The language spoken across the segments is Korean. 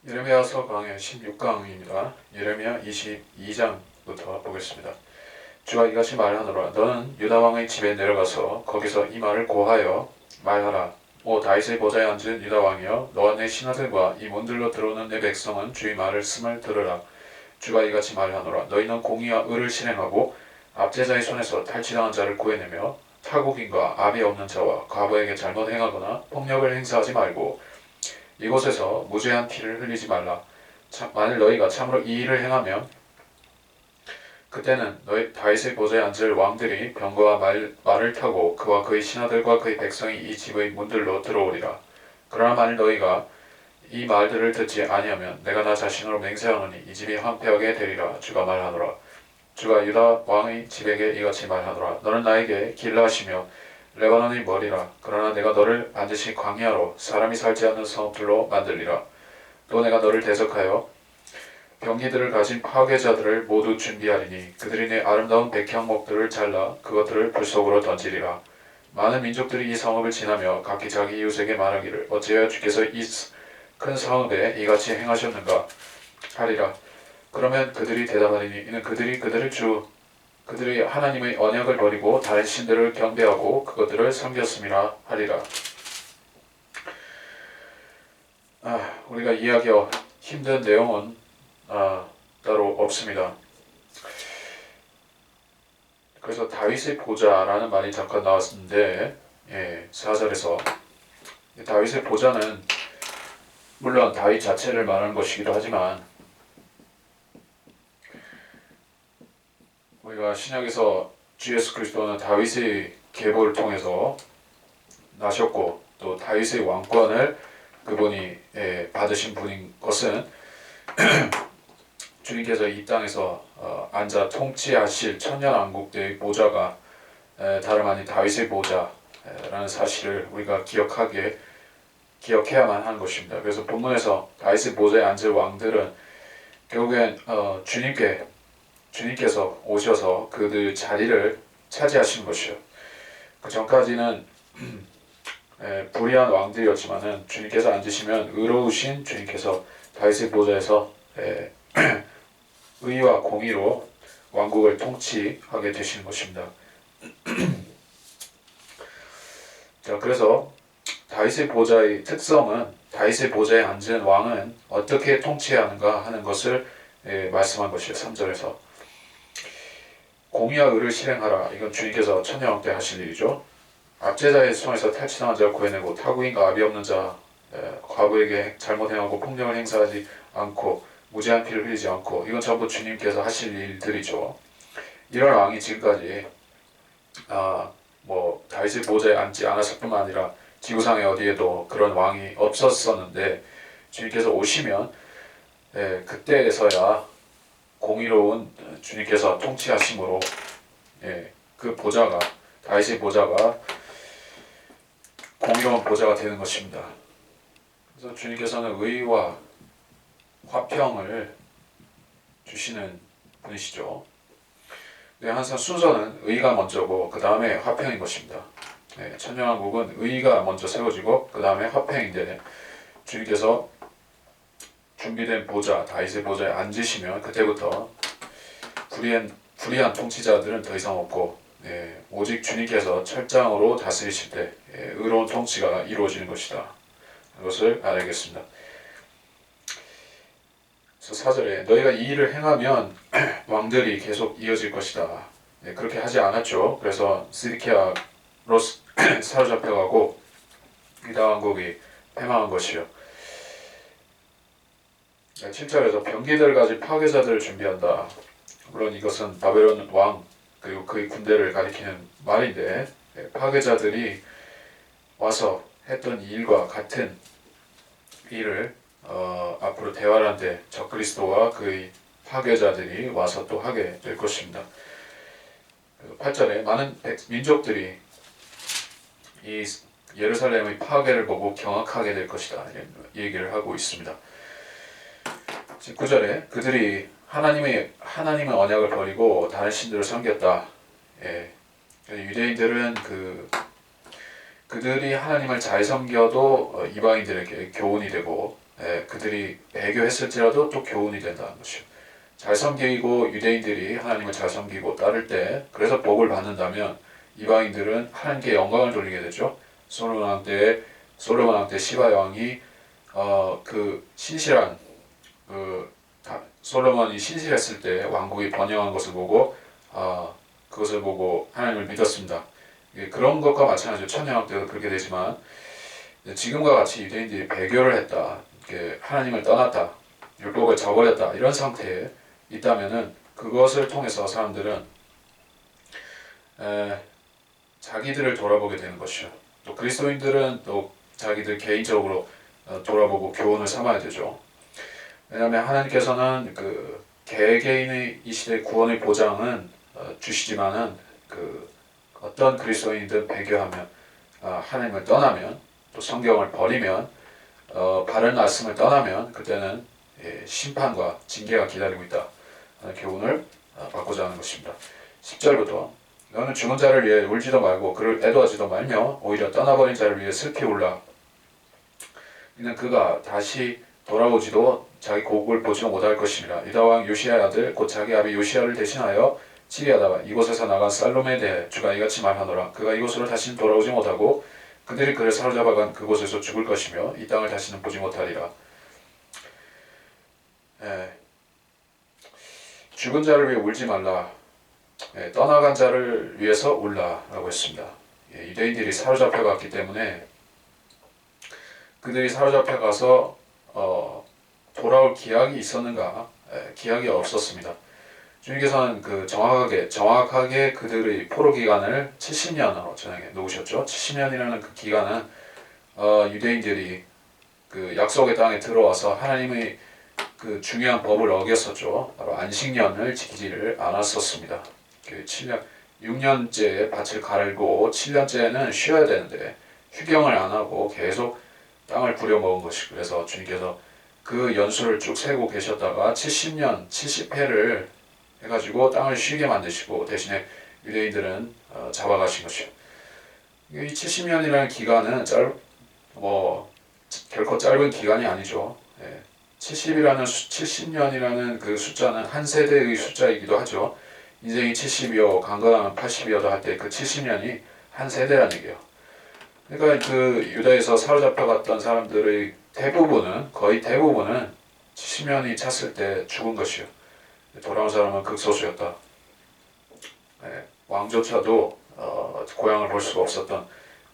예레미야서 강의 16강입니다. 예레미야 22장부터 보겠습니다. 주가 이같이 말하노라. 너는 유다 왕의 집에 내려가서 거기서 이 말을 고하여 말하라. 오 다윗의 보좌에 앉은 유다 왕이여, 너와 내 신하들과 이 문들로 들어오는 내 백성은 주의 말을 심을 들으라. 주가 이같이 말하노라. 너희는 공의와 의를 실행하고 압제자의 손에서 탈취당한 자를 구해내며 타국인과 압이 없는 자와 과부에게 잘못 행하거나 폭력을 행사하지 말고 이곳에서 무죄한 피를 흘리지 말라. 만일 너희가 참으로 이 일을 행하면 그때는 너희 다윗의 보좌에 앉을 왕들이 병거와 말을 타고 그와 그의 신하들과 그의 백성이 이 집의 문들로 들어오리라. 그러나 만일 너희가 이 말들을 듣지 아니하면 내가 나 자신으로 맹세하노니 이 집이 황폐하게 되리라. 주가 말하노라. 주가 유다 왕의 집에게 이같이 말하노라. 너는 나에게 길라하시며 레바논의 머리라. 그러나 내가 너를 반드시 광야로 사람이 살지 않는 성읍들로 만들리라. 또 내가 너를 대적하여 병기들을 가진 파괴자들을 모두 준비하리니 그들이 내 아름다운 백향목들을 잘라 그것들을 불 속으로 던지리라. 많은 민족들이 이 성읍을 지나며 각기 자기 이웃에게 말하기를 어찌하여 주께서 이 큰 성읍에 이같이 행하셨는가 하리라. 그러면 그들이 대답하리니 이는 그들이 하나님의 언약을 버리고 다른 신들을 경배하고 그것들을 섬겼음이라 하리라. 우리가 이해하기 힘든 내용은 따로 없습니다. 그래서 다윗의 보좌라는 말이 잠깐 나왔는데 4절에서 다윗의 보좌는 물론 다윗 자체를 말하는 것이기도 하지만 우리가 신약에서 주 예수 그리스도는 다윗의 계보를 통해서 나셨고 또 다윗의 왕권을 그분이 받으신 분인 것은 주님께서 이 땅에서 앉아 통치하실 천년왕국의 보좌가 다름 아닌 다윗의 보좌라는 사실을 우리가 기억해야만 하는 것입니다. 그래서 본문에서 다윗의 보좌에 앉을 왕들은 결국엔 주님께서 오셔서 그들 자리를 차지하시는 것이요. 그 전까지는 불의한 왕들이었지만은 주님께서 앉으시면 의로우신 주님께서 다윗의 보좌에서 의와 공의로 왕국을 통치하게 되시는 것입니다. 자, 그래서 다윗의 보좌의 특성은 다윗의 보좌에 앉은 왕은 어떻게 통치해야 하는가 하는 것을 말씀한 것이에요. 3절에서 공의와 의를 실행하라. 이건 주님께서 천년왕 때 하실 일이죠. 압제자의 손에서 탈취당한 자를 구해내고 타국인과 압이 없는 자, 과부에게 잘못 행하고 폭력을 행사하지 않고 무죄한 피를 흘리지 않고, 이건 전부 주님께서 하실 일들이죠. 이런 왕이 지금까지 다윗의 보좌에 앉지 않았을 뿐만 아니라 지구상에 어디에도 그런 왕이 없었었는데 주님께서 오시면 그때에서야 공의로운 주님께서 통치하심으로 그 보좌가, 다윗의 보좌가 공의로운 보좌가 되는 것입니다. 그래서 주님께서는 의와 화평을 주시는 분이시죠. 항상 순서는 의가 먼저고 그 다음에 화평인 것입니다. 천년왕국은 의가 먼저 세워지고 그 다음에 화평인데 주님께서 준비된 보좌, 다윗의 보좌에 앉으시면 그때부터 불의한 통치자들은 더 이상 없고 오직 주님께서 철장으로 다스리실 때 의로운 통치가 이루어지는 것이다. 그것을 알아야겠습니다. 그래서 4절에 너희가 이 일을 행하면 왕들이 계속 이어질 것이다. 그렇게 하지 않았죠. 그래서 시드기야로 사로잡혀가고 유다 왕국이 패망한 것이요. 7절에서 병기들을 가진 파괴자들을 준비한다. 물론 이것은 바벨론 왕 그리고 그의 군대를 가리키는 말인데 파괴자들이 와서 했던 일과 같은 일을 앞으로 대환란때 적그리스도와 그의 파괴자들이 와서 또 하게 될 것입니다. 8절에 많은 민족들이 이 예루살렘의 파괴를 보고 경악하게 될 것이다. 이런 얘기를 하고 있습니다. 9절에 그들이 하나님의 언약을 버리고 다른 신들을 섬겼다. 유대인들은 그들이 하나님을 잘 섬겨도 이방인들에게 교훈이 되고 그들이 배교했을지라도 또 교훈이 된다는 것이요. 잘 섬기고 유대인들이 하나님을 잘 섬기고 따를 때 그래서 복을 받는다면 이방인들은 하나님께 영광을 돌리게 되죠. 솔로몬 왕 때 시바 왕이 그 신실한 솔로몬이 신실했을 때 왕국이 번영한 것을 보고 그것을 보고 하나님을 믿었습니다. 그런 것과 마찬가지로 천년왕 때도 그렇게 되지만 지금과 같이 유대인들이 배교를 했다, 하나님을 떠났다, 율법을 저버렸다 이런 상태에 있다면은 그것을 통해서 사람들은 자기들을 돌아보게 되는 것이요. 또 그리스도인들은 또 자기들 개인적으로 돌아보고 교훈을 삼아야 되죠. 왜냐하면 하나님께서는 그 개개인의 이 시대 구원의 보장은 주시지만은 그 어떤 그리스도인이든 배교하면 하나님을 떠나면 또 성경을 버리면 바른 말씀을 떠나면 그때는 심판과 징계가 기다리고 있다 하는 교훈을 받고자 하는 것입니다. 10절부터 너는 죽은 자를 위해 울지도 말고 그를 애도하지도 말며 오히려 떠나버린 자를 위해 슬피 울라. 이는 그가 다시 돌아오지도 자기 고국을 보지도 못할 것입니다. 유다 왕 요시야의 아들 곧 자기 아비 요시야를 대신하여 치리하다가 이곳에서 나간 살롬에 대해 주가 이같이 말하노라. 그가 이곳으로 다시는 돌아오지 못하고 그들이 그를 사로잡아간 그곳에서 죽을 것이며 이 땅을 다시는 보지 못하리라. 죽은 자를 위해 울지 말라. 떠나간 자를 위해서 울라라고 했습니다. 유대인들이 사로잡혀갔기 때문에 그들이 사로잡혀가서 돌아올 기약이 있었는가? 기약이 없었습니다. 주님께서는 그 정확하게 그들의 포로 기간을 70년으로 정해 놓으셨죠. 70년이라는 그 기간은 유대인들이 그 약속의 땅에 들어와서 하나님의 그 중요한 법을 어겼었죠. 바로 안식년을 지키지를 않았었습니다. 그 6년째 밭을 갈고 7년째는 쉬어야 되는데 휴경을 안 하고 계속 땅을 부려먹은 것이, 그래서 주님께서 그 연수를 쭉 세고 계셨다가 70년, 70회를 해가지고 땅을 쉬게 만드시고 대신에 유대인들은 잡아가신 것이요. 이 70년이라는 기간은 결코 짧은 기간이 아니죠. 70년이라는 그 숫자는 한 세대의 숫자이기도 하죠. 인생이 70이요, 강건하면 80이어도 할 때 그 70년이 한 세대라는 얘기예요. 그러니까 그 유다에서 사로잡혀갔던 사람들의 거의 대부분은 70년이 찼을 때 죽은 것이요. 돌아온 사람은 극소수였다. 왕조차도 고향을 볼 수가 없었던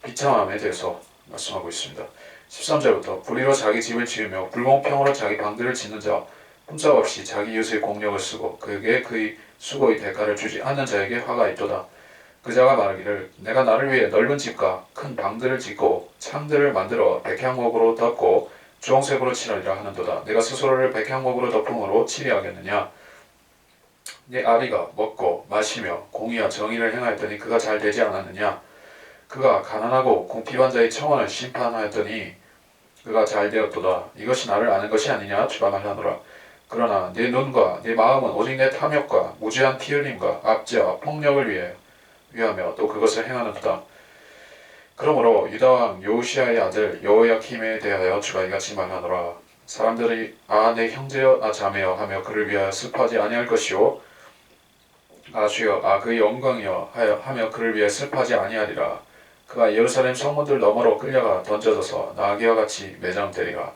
비참함에 대해서 말씀하고 있습니다. 13절부터 불의로 자기 집을 지으며 불공평으로 자기 방들을 짓는 자, 흠잡없이 자기 이웃의 공력을 쓰고 그에게 그의 수고의 대가를 주지 않는 자에게 화가 있도다. 그 자가 말하기를 내가 나를 위해 넓은 집과 큰 방들을 짓고 창들을 만들어 백향목으로 덮고 주홍색으로 칠하리라 하는도다. 내가 스스로를 백향목으로 덮음으로 칠이하겠느냐? 네 아비가 먹고 마시며 공의와 정의를 행하였더니 그가 잘 되지 않았느냐? 그가 가난하고 궁핍한 자의 청원을 심판하였더니 그가 잘 되었도다. 이것이 나를 아는 것이 아니냐? 주가 말하노라. 그러나 내 눈과 내 마음은 오직 내 탐욕과 무지한 피 흘림과 압제와 폭력을 위하며 또 그것을 행하는도다. 그러므로 유다왕 요시야의 아들 여호야킴에 대하여 주가 이같이 말하노라. 사람들이 내 형제여 자매여 하며 그를 위하여 슬퍼하지 아니할 것이요 주여 그의 영광이여 하며 그를 위해 슬퍼하지 아니하리라. 그가 예루살렘 성문들 너머로 끌려가 던져져서 나귀와 같이 매장되리라.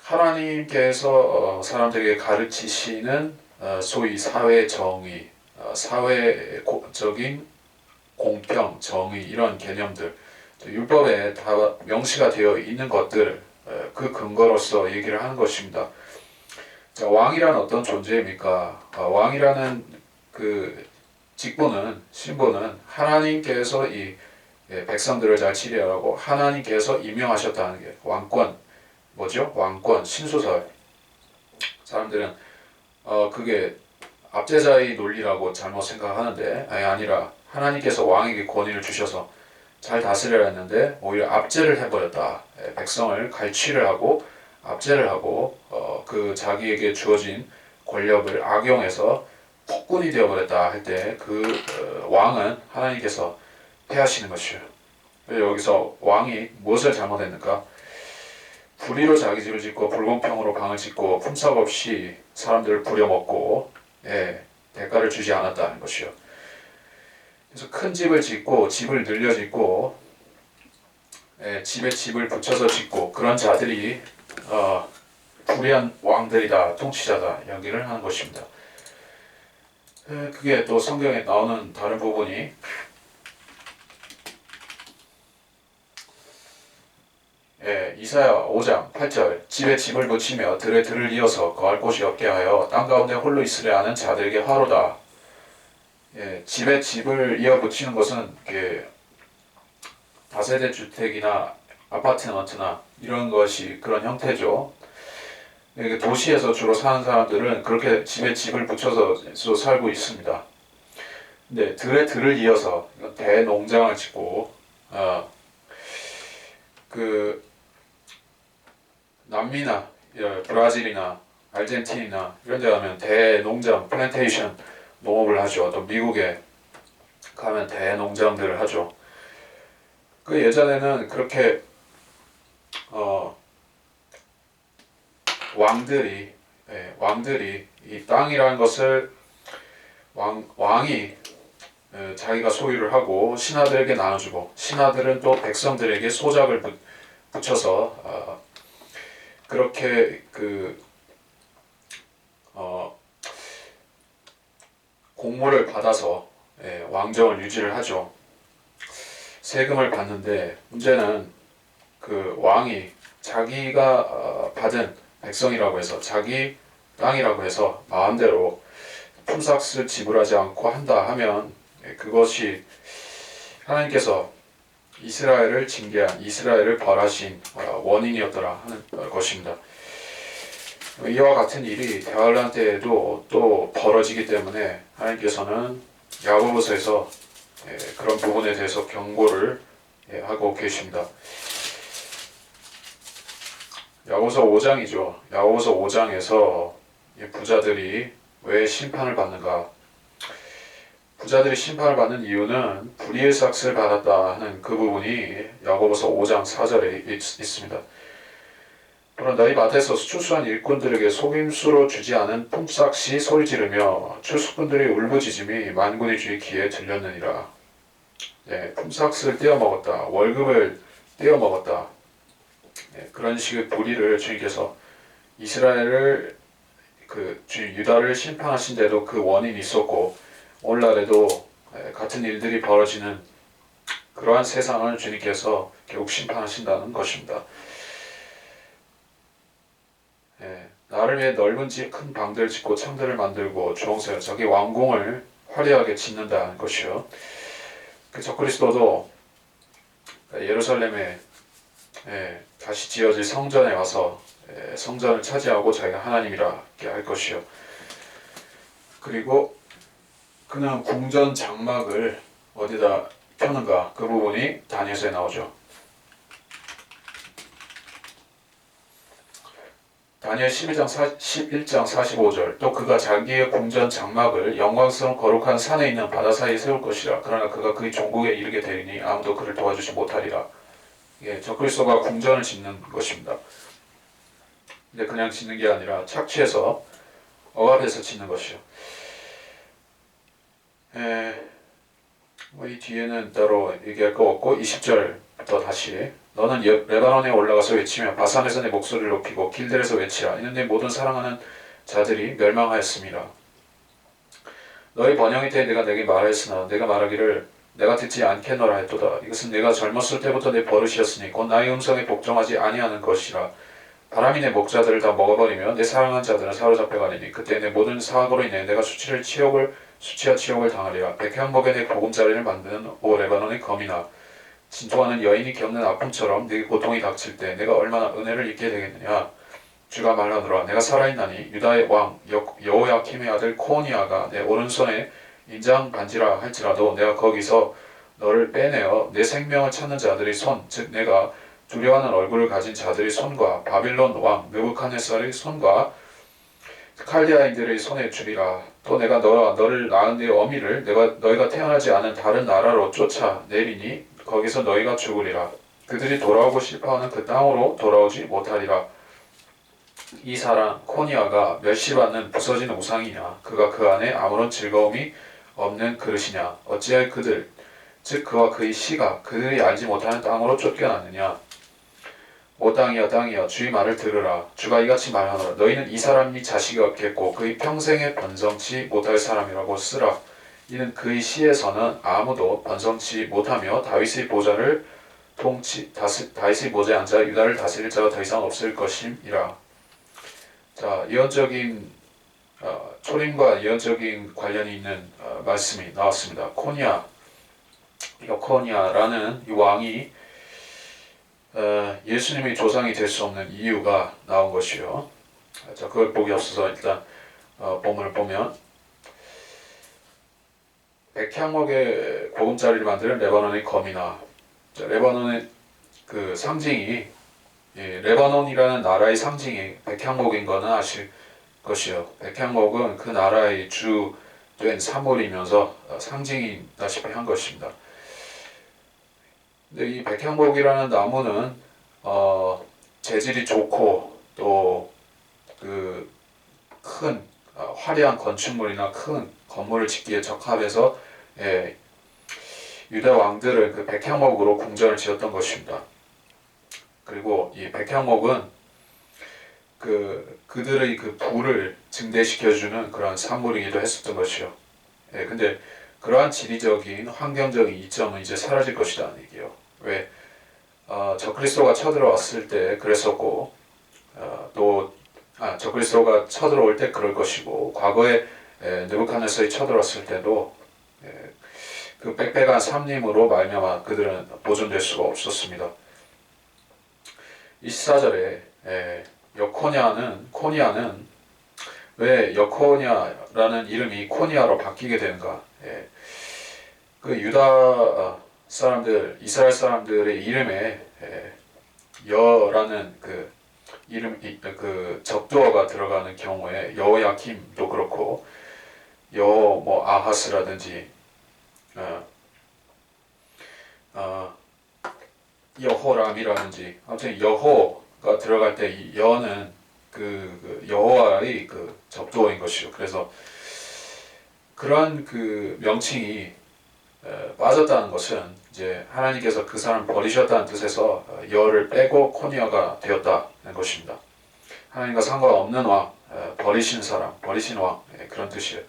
하나님께서 사람들에게 가르치시는 소위 사회 정의, 사회적인 공평, 정의 이런 개념들, 율법에 다 명시가 되어 있는 것들, 그 근거로서 얘기를 하는 것입니다. 자, 왕이란 어떤 존재입니까? 왕이라는 그 신분은 하나님께서 이 백성들을 잘 치리하라고 하나님께서 임명하셨다는 게 왕권, 왕권, 신수설. 사람들은 그게 압제자의 논리라고 잘못 생각하는데 아니라 하나님께서 왕에게 권위를 주셔서 잘 다스려야 했는데 오히려 압제를 해버렸다. 백성을 갈취를 하고 압제를 하고 그 자기에게 주어진 권력을 악용해서 폭군이 되어버렸다 할 때 그 왕은 하나님께서 패하시는 것이요. 여기서 왕이 무엇을 잘못했는가? 불의로 자기 집을 짓고 불공평으로 방을 짓고 품삯 없이 사람들을 부려먹고 대가를 주지 않았다는 것이요. 그래서 큰 집을 짓고 집을 늘려 짓고 집에 집을 붙여서 짓고 그런 자들이 불의한 왕들이다, 통치자다 여기를 하는 것입니다. 그게 또 성경에 나오는 다른 부분이 이사야 5장 8절 집에 집을 붙이며 들에 들을 이어서 거할 곳이 없게 하여 땅 가운데 홀로 있으려 하는 자들에게 화로다. 집에 집을 이어 붙이는 것은 다세대 주택이나 아파트먼트나 이런 것이 그런 형태죠. 도시에서 주로 사는 사람들은 그렇게 집에 집을 붙여서 살고 있습니다. 근데 들에 들을 이어서 대농장을 짓고 남미나 브라질이나 아르헨티나 이런 데 가면 대농장, 플랜테이션 농업을 하죠. 또 미국에 가면 대농장들을 하죠. 예전에는 그렇게 왕들이 이 땅이라는 것을 왕이 자기가 소유를 하고 신하들에게 나눠주고 신하들은 또 백성들에게 소작을 붙여서 그렇게 공모를 받아서 왕정을 유지를 하죠. 세금을 받는데 문제는 왕이 자기가 받은 백성이라고 해서 자기 땅이라고 해서 마음대로 품삯을 지불하지 않고 한다 하면 그것이 하나님께서 이스라엘을 징계한 이스라엘을 벌하신 원인이었더라 하는 것입니다. 이와 같은 일이 대환란 때에도 또 벌어지기 때문에 하나님께서는 야고보서에서 그런 부분에 대해서 경고를 하고 계십니다. 야고보서 5장이죠. 야고보서 5장에서 부자들이 왜 심판을 받는가? 부자들이 심판을 받는 이유는 불의의 삭슬 받았다 하는 그 부분이 야고보서 5장 4절에 있습니다. 그런 너희 밭에서 추수한 일꾼들에게 속임수로 주지 않은 품삯이 소리 지르며 추수꾼들이 울부짖음이 만군의 주의 귀에 들렸느니라. 품삯을 떼어먹었다. 월급을 떼어먹었다. 그런 식의 불의를 주님께서 이스라엘을 유다를 심판하신데도 그 원인이 있었고 오늘날에도 같은 일들이 벌어지는 그러한 세상을 주님께서 결국 심판하신다는 것입니다. 나를 위해 넓은 집 큰 방들을 짓고 창들을 만들고 주홍색 자기 왕궁을 화려하게 짓는다는 것이요. 적그리스도도 예루살렘에 다시 지어질 성전에 와서 성전을 차지하고 자기가 하나님이라 할 것이요. 그리고 그는 궁전 장막을 어디다 펴는가 그 부분이 다니엘서에 나오죠. 다니엘 11장 45절 또 그가 자기의 궁전 장막을 영광스러운 거룩한 산에 있는 바다 사이에 세울 것이라. 그러나 그가 그의 종국에 이르게 되리니 아무도 그를 도와주지 못하리라. 적그리스도가 궁전을 짓는 것입니다. 근데 그냥 짓는 게 아니라 착취해서 억압해서 짓는 것이요. 이 뒤에는 따로 얘기할 거 없고 20절부터 다시 너는 레바논에 올라가서 외치며 바산에서 내 목소리를 높이고 길들에서 외치라. 이는 내 모든 사랑하는 자들이 멸망하였습니다. 너희 번영의 때에 내가 내게 말하였으나 내가 말하기를 내가 듣지 않겠노라 했도다. 이것은 내가 젊었을 때부터 내 버릇이었으니 곧 나의 음성에 복종하지 아니하는 것이라. 바람이 내 목자들을 다 먹어버리며 내 사랑한 자들은 사로잡혀가리니 그때 내 모든 사악으로 인해 내가 수치와 치욕을 당하리라. 백향목에 내 보금자리를 만드는 오 레바논의 검이나 진토하는 여인이 겪는 아픔처럼 내게 고통이 닥칠 때 내가 얼마나 은혜를 입게 되겠느냐. 주가 말하노라. 내가 살아있나니 유다의 왕 여호야킴의 아들 코니아가 내 오른손에 인장 반지라 할지라도 내가 거기서 너를 빼내어 내 생명을 찾는 자들의 손, 즉 내가 두려워하는 얼굴을 가진 자들의 손과 바빌론 왕 느부갓네살의 손과 칼디아인들의 손에 주리라. 또 내가 너를 낳은 네 어미를 너희가 태어나지 않은 다른 나라로 쫓아 내리니 거기서 너희가 죽으리라. 그들이 돌아오고 싶어하는 그 땅으로 돌아오지 못하리라. 이 사람 코니아가 멸시받는 부서진 우상이냐? 그가 그 안에 아무런 즐거움이 없는 그릇이냐? 어찌할 그들 즉 그와 그의 씨가 그들이 알지 못하는 땅으로 쫓겨났느냐? 오 땅이여 주의 말을 들으라. 주가 이같이 말하노라. 너희는 이 사람이 자식이 없겠고 그의 평생에 번성치 못할 사람이라고 쓰라. 이는 그의 시에서는 아무도 번성치 못하며 다윗의 보좌를 다윗의 보좌에 앉아 유다를 다스릴 자가 더 이상 없을 것임이라. 자, 예언적인 초림과 예언적인 관련이 있는 말씀이 나왔습니다. 여코니아라는 이 왕이 예수님의 조상이 될 수 없는 이유가 나온 것이요. 자, 그걸 보기 앞서서 일단 본문을 보면 백향목의 보금자리를 만드는 레바논의 검이나, 자, 레바논의 그 상징이 레바논이라는 나라의 상징이 백향목인 것은 아실 것이요. 백향목은 그 나라의 주된 사물이면서 상징이다시피 한 것입니다. 근데 이 백향목이라는 나무는 재질이 좋고 또 그 큰 화려한 건축물이나 큰 건물을 짓기에 적합해서 유다 왕들은 그 백향목으로 궁전을 지었던 것입니다. 그리고 이 백향목은 그들의 그 부를 증대시켜주는 그런 산물이기도 했었던 것이요. 근데 그러한 지리적인 환경적인 이점은 이제 사라질 것이다 는 얘기예요. 왜? 적그리스도가 쳐들어왔을 때 그랬었고, 적그리스도가 쳐들어올 때 그럴 것이고, 과거에 느부갓네살이 쳐들어왔을 때도 그 빽빽한 삼림으로 말미암아 그들은 보존될 수가 없었습니다. 24절에 코니아는 왜 여코니아라는 이름이 코니아로 바뀌게 되는가? 그 유다 사람들, 이스라엘 사람들의 이름에 여라는 그 이름, 그 적두어가 들어가는 경우에 여호야킴도 그렇고 뭐 아하스라든지 여호람이라든지 아무튼 여호가 들어갈 때 이 여는 그 여호와의 그 적두어인 것이요. 그래서 그러한 그 명칭이 빠졌다는 것은 이제 하나님께서 그 사람을 버리셨다는 뜻에서 여를 빼고 코니아가 되었다는 것입니다. 하나님과 상관없는 왕, 버리신 사람, 버리신 왕, 그런 뜻이에요.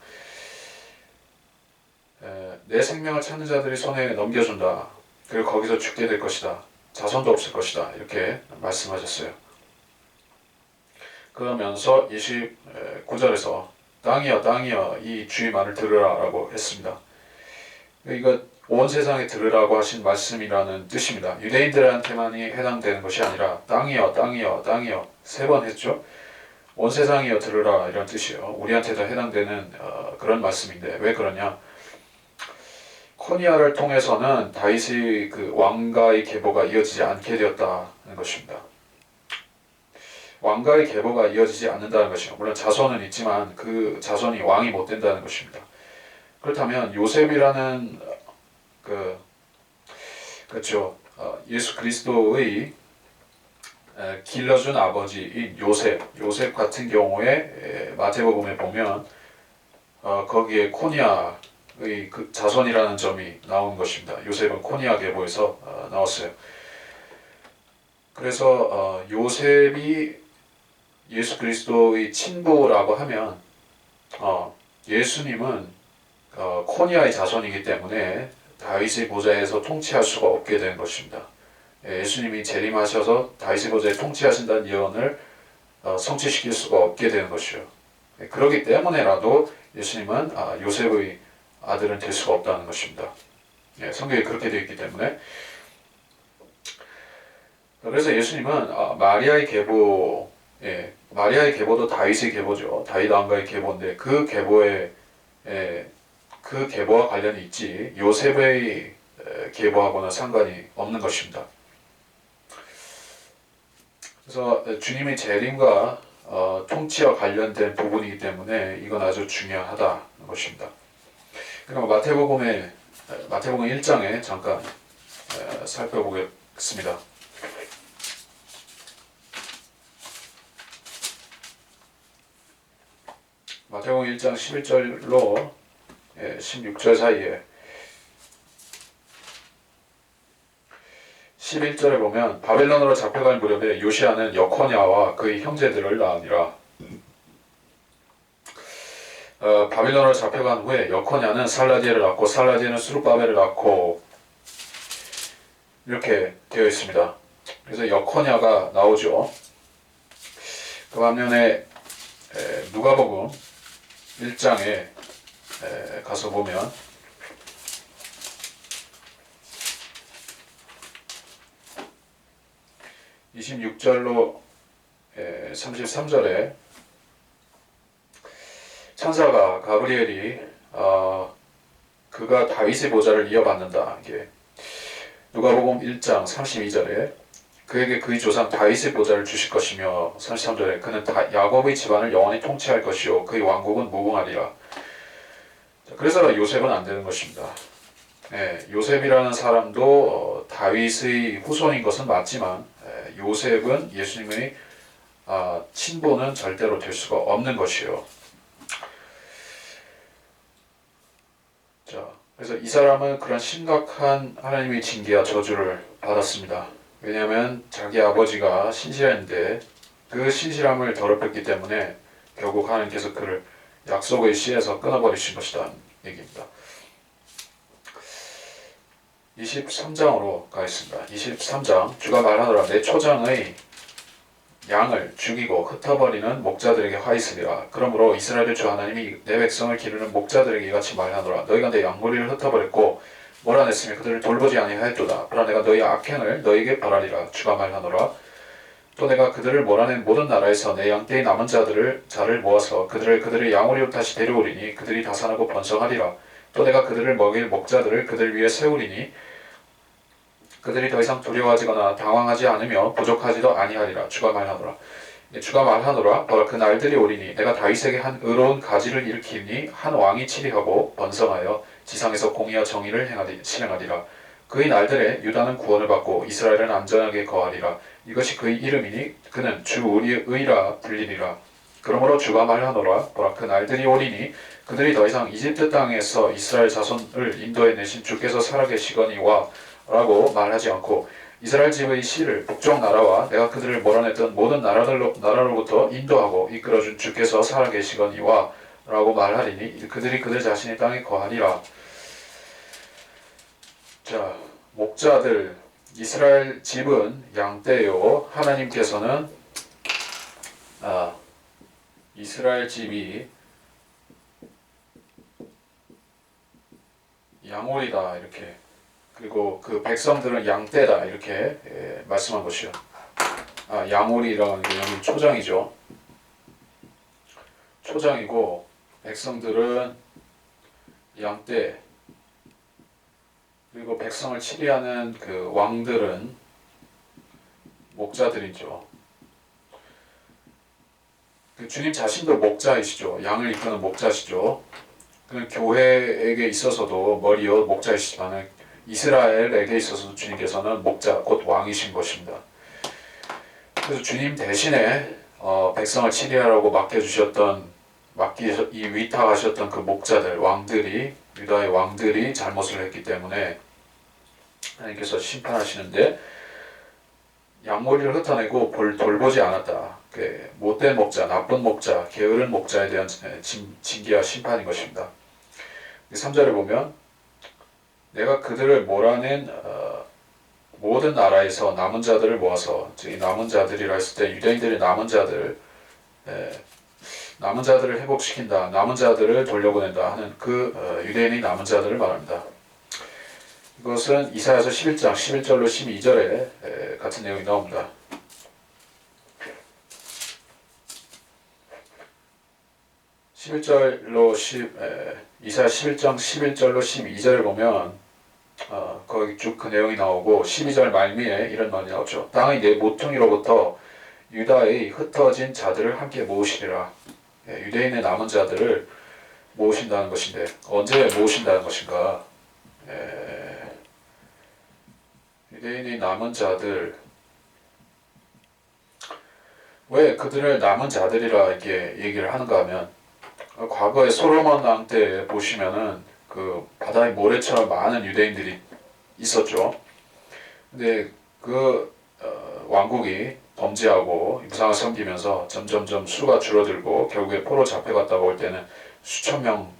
내 생명을 찾는 자들이 손에 넘겨준다. 그리고 거기서 죽게 될 것이다. 자손도 없을 것이다. 이렇게 말씀하셨어요. 그러면서 29절에서 땅이여 이 주의 말을 들으라 라고 했습니다. 이거 온 세상에 들으라고 하신 말씀이라는 뜻입니다. 유대인들한테만이 해당되는 것이 아니라 땅이여 3번 했죠. 온 세상이여 들으라 이런 뜻이에요. 우리한테도 해당되는 그런 말씀인데 왜 그러냐? 코니아를 통해서는 다윗의 그 왕가의 계보가 이어지지 않게 되었다는 것입니다. 왕가의 계보가 이어지지 않는다는 것이요. 물론 자손은 있지만 그 자손이 왕이 못 된다는 것입니다. 그렇다면 요셉이라는 그렇죠. 예수 그리스도의 길러준 아버지인 요셉 같은 경우에 마태복음에 보면 거기에 코니아의 그 자손이라는 점이 나온 것입니다. 요셉은 코니아 계보에서 나왔어요. 그래서 요셉이 예수 그리스도의 친부라고 하면 예수님은 코니아의 자손이기 때문에 다윗의 보좌에서 통치할 수가 없게 된 것입니다. 예수님이 재림하셔서 다윗의 보좌에 통치하신다는 예언을 성취시킬 수가 없게 되는 것이요. 그렇기 때문에라도 예수님은 요셉의 아들은 될 수가 없다는 것입니다. 성경에 그렇게 되어 있기 때문에. 그래서 예수님은 마리아의 계보도 다윗의 계보죠. 다윗 왕가의 계보인데 그 계보와 관련이 있지 요셉의 계보하고는 상관이 없는 것입니다. 그래서 주님의 재림과 통치와 관련된 부분이기 때문에 이건 아주 중요하다는 것입니다. 그럼 마태복음 1장에 잠깐 살펴보겠습니다. 마태복음 1장 11절로 16절 사이에 11절에 보면 바벨론으로 잡혀갈 무렵에 요시아는 여코냐와 그의 형제들을 낳으니라. 바빌론으로 잡혀간 후에 여코냐는 살라디엘을 낳고 살라디엘은 수룹바벨을 낳고 이렇게 되어 있습니다. 그래서 여코냐가 나오죠. 그 반면에 누가복음 1장에 가서 보면 26절로 33절에 천사가 가브리엘이 그가 다윗의 보좌를 이어받는다. 이게 누가복음 1장 32절에 그에게 그의 조상 다윗의 보좌를 주실 것이며 33절에 그는 야곱의 집안을 영원히 통치할 것이요 그의 왕국은 무궁하리라. 그래서 요셉은 안 되는 것입니다. 요셉이라는 사람도 다윗의 후손인 것은 맞지만 요셉은 예수님의 친부는 절대로 될 수가 없는 것이요. 자, 그래서 이 사람은 그런 심각한 하나님의 징계와 저주를 받았습니다. 왜냐하면 자기 아버지가 신실했는데 그 신실함을 더럽혔기 때문에 결국 하나님께서 그를 약속의 씨에서 끊어버리신 것이다 얘기입니다. 23장으로 가겠습니다. 23장 주가 말하노라 내 초장의 양을 죽이고 흩어버리는 목자들에게 화 있으리라. 그러므로 이스라엘의 주 하나님이 내 백성을 기르는 목자들에게 이같이 말하노라. 너희가 내 양무리를 흩어버렸고 몰아냈으며 그들을 돌보지 아니하였도다. 그러나 내가 너희 악행을 너희에게 벌하리라. 주가 말하노라. 또 내가 그들을 몰아낸 모든 나라에서 내 양떼의 남은 자를 모아서 그들의 양우리로 다시 데려오리니 그들이 다산하고 번성하리라. 또 내가 그들을 먹일 목자들을 그들 위에 세우리니 그들이 더 이상 두려워하지거나 당황하지 않으며 부족하지도 아니하리라. 주가 말하노라. 주가 말하노라. 보라 그 날들이 오리니 내가 다윗에게 한 의로운 가지를 일으키니 한 왕이 치리하고 번성하여 지상에서 공의와 정의를 실행하리라. 그의 날들에 유다는 구원을 받고 이스라엘은 안전하게 거하리라. 이것이 그의 이름이니 그는 주 우리의 의라 불리리라. 그러므로 주가 말하노라. 보라 그 날들이 오리니 그들이 더 이상 이집트 땅에서 이스라엘 자손을 인도해내신 주께서 살아계시거니와 라고 말하지 않고 이스라엘 집의 씨를 북쪽 나라와 내가 그들을 몰아냈던 모든 나라로부터 인도하고 이끌어준 주께서 살아계시거니와 라고 말하리니 그들이 그들 자신의 땅에 거하리라. 자, 목자들 이스라엘 집은 양떼요. 하나님께서는 이스라엘 집이 양오리다 이렇게, 그리고 그 백성들은 양떼다 이렇게 말씀한 것이요. 양오리라는 개념이 초장이죠. 초장이고 백성들은 양떼, 그리고 백성을 치리하는 그 왕들은 목자들이죠. 그 주님 자신도 목자이시죠. 양을 이끄는 목자시죠. 그 교회에게 있어서도 머리요 목자이시지만 이스라엘에게 있어서도 주님께서는 목자 곧 왕이신 것입니다. 그래서 주님 대신에 백성을 치리하라고 위탁하셨던 그 목자들 유다의 왕들이 잘못을 했기 때문에 하나님께서 심판하시는데 양머리를 흩어내고 돌보지 않았다. 못된 목자, 나쁜 목자, 게으른 목자에 대한 징계와 심판인 것입니다. 3절에 보면 내가 그들을 몰아낸 모든 나라에서 남은 자들을 모아서, 이 남은 자들이라 했을 때 유대인들이 남은 자들을 회복시킨다, 남은 자들을 돌려보낸다 하는 그 유대인의 남은 자들을 말합니다. 이것은 이사야서 11장 11절로 12절에 같은 내용이 나옵니다. 이사야 11장 11절로 12절을 보면 거기 쭉 그 내용이 나오고 12절 말미에 이런 말이 나오죠. 땅의 네 모퉁이로부터 유다의 흩어진 자들을 함께 모으시리라. 유대인의 남은 자들을 모으신다는 것인데 언제 모으신다는 것인가? 유대인의 남은 자들, 왜 그들을 남은 자들이라 이렇게 얘기를 하는가 하면, 과거에 솔로몬 왕 때 보시면은 그 바다의 모래처럼 많은 유대인들이 있었죠. 근데 그 왕국이 범죄하고 이상을 섬기면서 점점점 수가 줄어들고 결국에 포로 잡혀갔다가 올 때는 수천 명,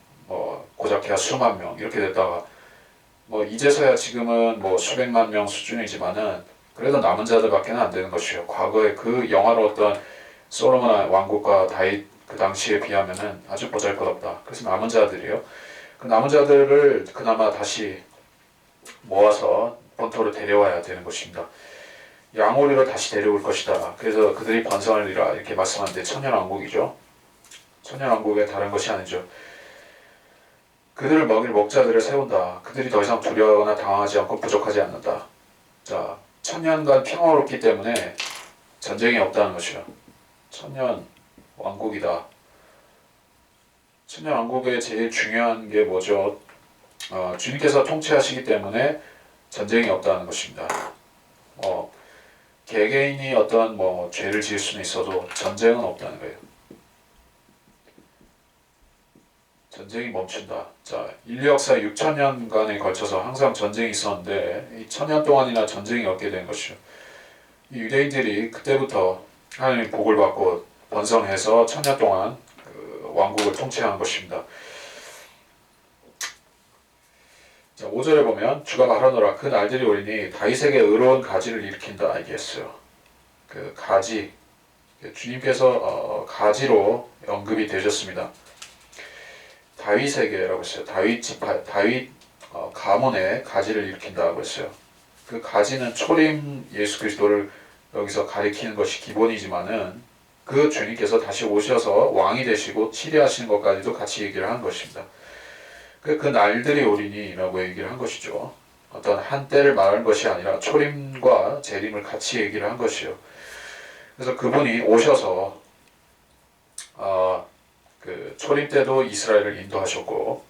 고작해야 수만 명 이렇게 됐다가 이제서야 지금은 수백만 명 수준이지만은 그래도 남은 자들밖에 안 되는 것이요. 과거에 그 영화로웠던 솔로몬 왕국과 다윗 그 당시에 비하면은 아주 보잘것없다. 그래서 남은 자들이요. 그 남은 자들을 그나마 다시 모아서 본토로 데려와야 되는 것입니다. 양오리로 다시 데려올 것이다. 그래서 그들이 번성하리라 이렇게 말씀하는데 천년왕국이죠. 천년왕국의 다른 것이 아니죠. 그들을 먹일 목자들을 세운다. 그들이 더 이상 두려워하거나 당황하지 않고 부족하지 않는다. 자, 천년간 평화롭기 때문에 전쟁이 없다는 것이요. 천년 왕국이다. 천년 왕국의 제일 중요한 게 뭐죠? 주님께서 통치하시기 때문에 전쟁이 없다는 것입니다. 개개인이 어떤 죄를 지을 수는 있어도 전쟁은 없다는 거예요. 전쟁이 멈춘다. 자, 인류 역사 6천년간에 걸쳐서 항상 전쟁이 있었는데 이 천년 동안이나 전쟁이 없게 된 것이요. 이 유대인들이 그때부터 하나님의 복을 받고 번성해서 천년 동안 그 왕국을 통치한 것입니다. 자, 5절에 보면 주가 말하노라 그 날들이 오리니 다윗에게 의로운 가지를 일으킨다 얘기했어요. 그 가지, 주님께서 가지로 언급이 되셨습니다. 다윗에게라고 했어요. 다윗 지파, 다윗 가문의 가지를 일으킨다고 했어요. 그 가지는 초림 예수 그리스도를 여기서 가리키는 것이 기본이지만은 그 주님께서 다시 오셔서 왕이 되시고 치리하시는 것까지도 같이 얘기를 한 것입니다. 그 날들이 오리니라고 얘기를 한 것이죠. 어떤 한 때를 말하는 것이 아니라 초림과 재림을 같이 얘기를 한 것이요. 그래서 그분이 오셔서 그 초림 때도 이스라엘을 인도하셨고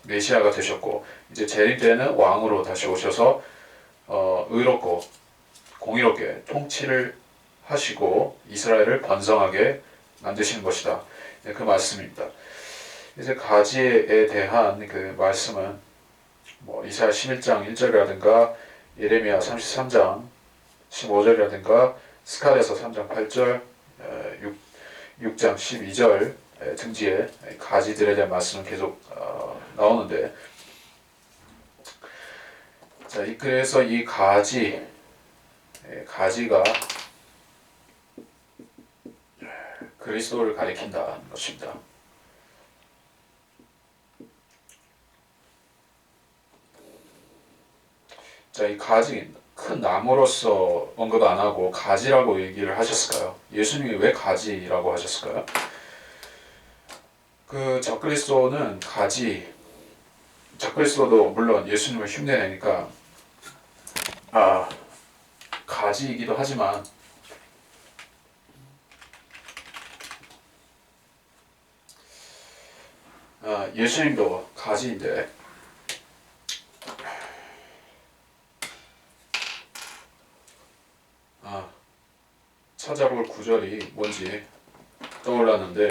메시아가 되셨고 이제 재림 때는 왕으로 다시 오셔서 의롭고 공의롭게 통치를 하시고 이스라엘을 번성하게 만드시는 것이다. 네, 그 말씀입니다. 이제 가지에 대한 그 말씀은 이사야 11장 1절이라든가 예레미야 33장 15절이라든가 스가랴서 3장 8절 6장 12절 등지에 가지들에 대한 말씀은 계속 나오는데, 자, 그래서 이 가지가 그리스도를 가리킨다는 것입니다. 자, 이 가지, 큰 나무로서 언급 안 하고 가지라고 얘기를 하셨을까요? 예수님이 왜 가지라고 하셨을까요? 그 적그리스도는 가지, 적그리스도도 물론 예수님을 흉내내니까 가지이기도 하지만 예수님도 가지인데 찾아볼 구절이 뭔지 떠올랐는데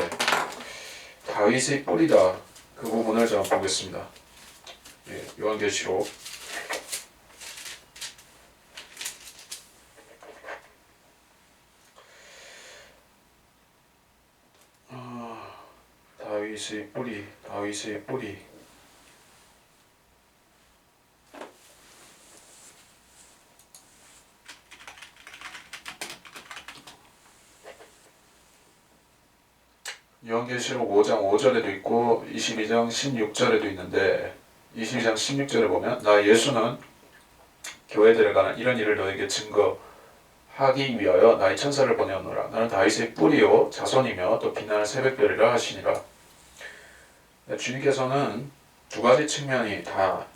다윗의 뿌리다 그 부분을 좀 보겠습니다. 요한계시록 다윗의 뿌리, 다윗의 뿌리. 요한계시록 5장 5절에도 있고 22장 16절에도 있는데 22장 16절에 보면 나 예수는 교회들에 관한 이런 일을 너에게 증거하기 위하여 나의 천사를 보내었노라. 나는 다윗의 뿌리요 자손이며 또 빛나는 새벽별이라 하시니라. 주님께서는 두 가지 측면이 다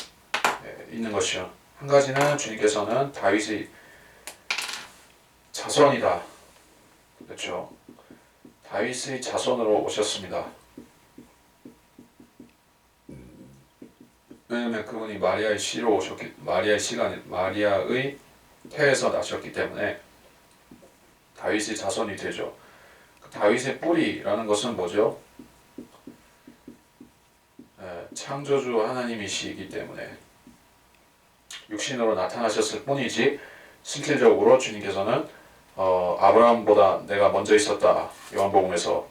있는 것이요. 한 가지는 주님께서는 다윗의 자손이다. 그렇죠. 다윗의 자손으로 오셨습니다. 왜냐하면 그분이 마리아의 씨로 오셨기, 마리아의 태에서 나셨기 때문에 다윗의 자손이 되죠. 다윗의 뿌리라는 것은 뭐죠? 창조주 하나님이시기 때문에 육신으로 나타나셨을 뿐이지 실질적으로 주님께서는 아브라함보다 내가 먼저 있었다. 요한복음에서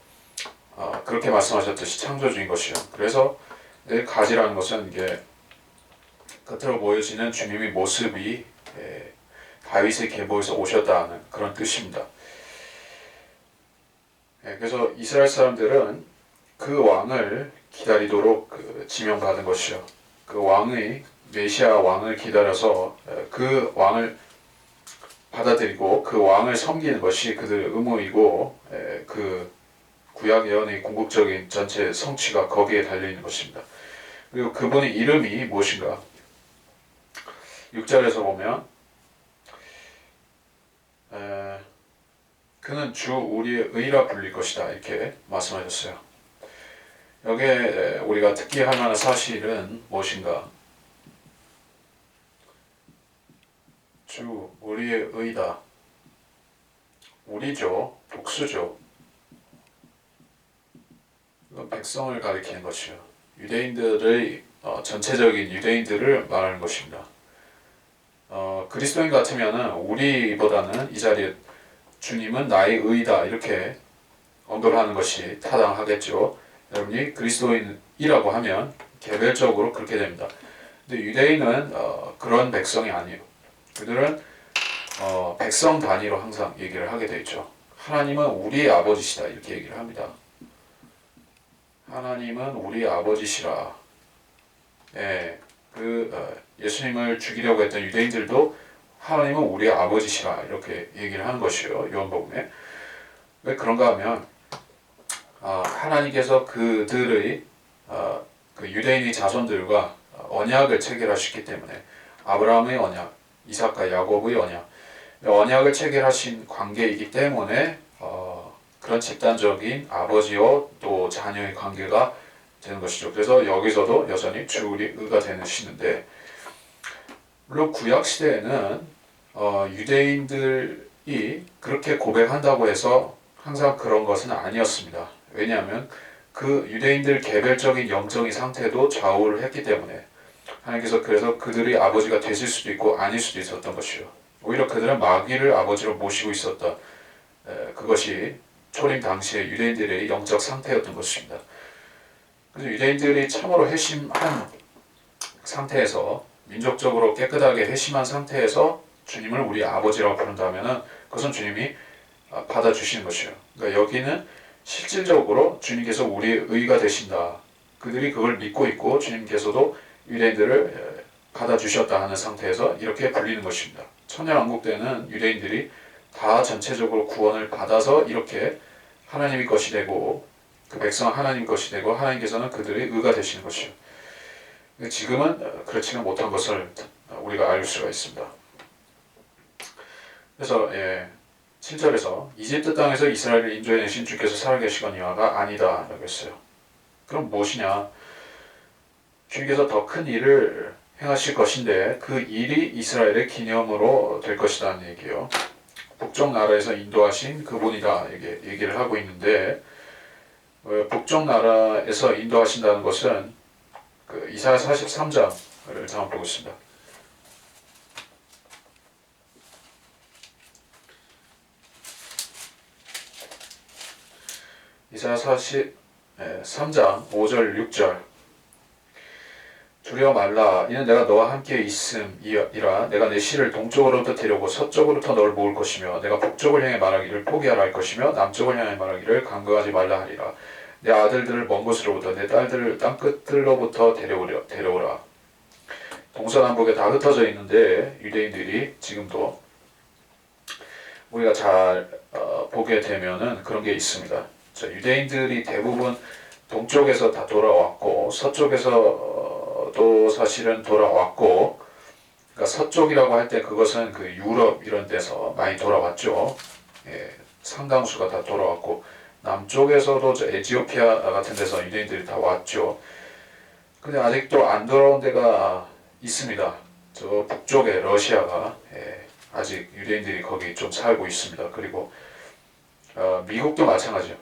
그렇게 말씀하셨듯이 창조주인 것이요. 그래서 가지라는 것은 이게 겉으로 보여지는 주님의 모습이 다윗의 계보에서 오셨다는 그런 뜻입니다. 그래서 이스라엘 사람들은 그 왕을 기다리도록 지명받은 것이요. 그 왕의 메시아 왕을 기다려서 그 왕을 받아들이고 그 왕을 섬기는 것이 그들의 의무이고 그 구약 예언의 궁극적인 전체 성취가 거기에 달려 있는 것입니다. 그리고 그분의 이름이 무엇인가? 6절에서 보면 그는 주 우리의 의라 불릴 것이다 이렇게 말씀하셨어요. 여기에 우리가 특기할 만한 사실은 무엇인가? 주 우리의 의다. 우리죠. 복수죠. 이건 백성을 가리키는 것이요. 유대인들의 전체적인 유대인들을 말하는 것입니다. 그리스도인 같으면은 우리보다는 이 자리에 주님은 나의 의다 이렇게 언급하는 것이 타당하겠죠. 여러분이 그리스도인이라고 하면 개별적으로 그렇게 됩니다. 근데 유대인은 그런 백성이 아니에요. 그들은 백성 단위로 항상 얘기를 하게 되어 있죠. 하나님은 우리의 아버지시다 이렇게 얘기를 합니다. 하나님은 우리의 아버지시라. 예수님을 죽이려고 했던 유대인들도 하나님은 우리의 아버지시라 이렇게 얘기를 하는 것이에요. 요한복음에. 왜 그런가 하면 하나님께서 그들의 그 유대인의 자손들과 언약을 체결하셨기 때문에 아브라함의 언약, 이삭과 야곱의 언약을 체결하신 관계이기 때문에 그런 집단적인 아버지와 또 자녀의 관계가 되는 것이죠. 그래서 여기서도 여전히 주 우리 의가 되시는데 물론 구약 시대에는 유대인들이 그렇게 고백한다고 해서 항상 그런 것은 아니었습니다. 왜냐하면 그 유대인들 개별적인 영적인 상태도 좌우를 했기 때문에 하나님께서 그래서 그들이 아버지가 되실 수도 있고 아닐 수도 있었던 것이요. 오히려 그들은 마귀를 아버지로 모시고 있었다. 그것이 초림 당시의 유대인들의 영적 상태였던 것입니다. 그래서 유대인들이 참으로 회심한 상태에서 민족적으로 깨끗하게 회심한 상태에서 주님을 우리 아버지라고 부른다면은 그것은 주님이 받아주시는 것이에요. 그러니까 여기는 실질적으로 주님께서 우리의 의가 되신다. 그들이 그걸 믿고 있고 주님께서도 유대인들을 받아주셨다 하는 상태에서 이렇게 불리는 것입니다. 천년왕국 때는 유대인들이 다 전체적으로 구원을 받아서 이렇게 하나님의 것이 되고 그 백성 하나님 것이 되고 하나님께서는 그들의 의가 되시는 것이요. 지금은 그렇지는 못한 것을 우리가 알 수가 있습니다. 그래서 7절에서 이집트 땅에서 이스라엘을 인도해내신 주께서 살아계시거니와가 아니다 라고 했어요. 그럼 무엇이냐? 주님께서 더 큰 일을 행하실 것인데 그 일이 이스라엘의 기념으로 될 것이라는 얘기예요. 북쪽 나라에서 인도하신 그분이다 얘기를 하고 있는데 북쪽 나라에서 인도하신다는 것은 그 이사야 43장을 잠깐 보고 있습니다. 이사야 43장 5절 6절 두려워 말라 이는 내가 너와 함께 있음이라 내가 내 씨를 동쪽으로부터 데려오고 서쪽으로부터 너를 모을 것이며 내가 북쪽을 향해 말하기를 포기하라 할 것이며 남쪽을 향해 말하기를 간구하지 말라 하리라 내 아들들을 먼 곳으로부터 내 딸들을 땅끝들로부터 데려오라. 동서남북에 다 흩어져 있는데 유대인들이 지금도 우리가 잘 보게 되면은 그런 게 있습니다. 유대인들이 대부분 동쪽에서 다 돌아왔고 서쪽에서도 사실은 돌아왔고 그러니까 서쪽이라고 할 때 그것은 그 유럽 이런 데서 많이 돌아왔죠. 상당수가 다 돌아왔고 남쪽에서도 에티오피아 같은 데서 유대인들이 다 왔죠. 근데 아직도 안 돌아온 데가 있습니다. 저 북쪽에 러시아가 아직 유대인들이 거기 좀 살고 있습니다. 그리고 미국도 마찬가지요.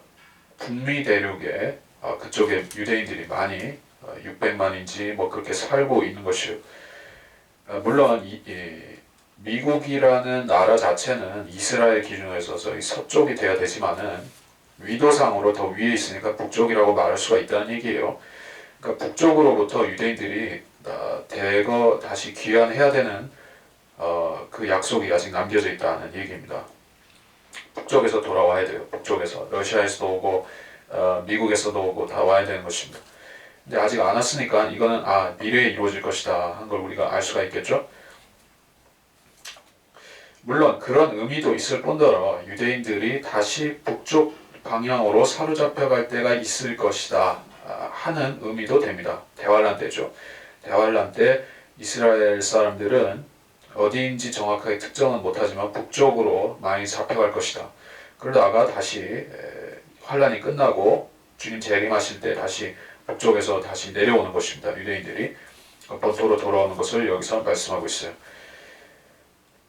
북미 대륙에 그쪽에 유대인들이 많이 600만인지 뭐 그렇게 살고 있는 것이요. 물론 미국이라는 나라 자체는 이스라엘 기준으로 있어서 서쪽이 돼야 되지만은 위도상으로 더 위에 있으니까 북쪽이라고 말할 수가 있다는 얘기예요. 그러니까 북쪽으로부터 유대인들이 대거 다시 귀환해야 되는 그 약속이 아직 남겨져 있다는 얘기입니다. 북쪽에서 돌아와야 돼요. 북쪽에서 러시아에서도 오고 미국에서도 오고 다 와야 되는 것입니다. 근데 아직 안 왔으니까 이거는 미래에 이루어질 것이다 한 걸 우리가 알 수가 있겠죠. 물론 그런 의미도 있을 뿐더러 유대인들이 다시 북쪽 방향으로 사로잡혀갈 때가 있을 것이다 하는 의미도 됩니다. 대환란 때죠. 대환란 때 이스라엘 사람들은 어디인지 정확하게 특정은 못하지만 북쪽으로 많이 잡혀갈 것이다. 그러다가 다시 환란이 끝나고 주님 재림하실 때 다시 북쪽에서 다시 내려오는 것입니다. 유대인들이 본토로 돌아오는 것을 여기서 말씀하고 있어요.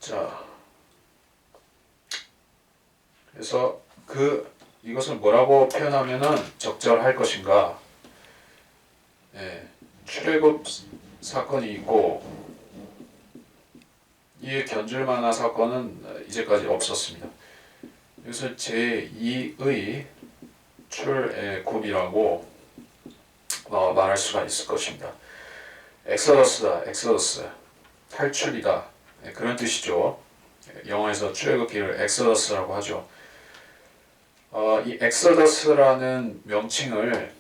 자, 그래서 이것을 뭐라고 표현하면은 적절할 것인가? 출애굽 사건이 있고 이에 견줄 만한 사건은 이제까지 없었습니다. 그래서 제2의 출애굽이라고 말할 수가 있을 것입니다. 엑소더스다, 엑소더스, 탈출이다, 그런 뜻이죠. 영어에서 출애굽기를 엑소더스라고 하죠. 이 엑소더스라는 명칭을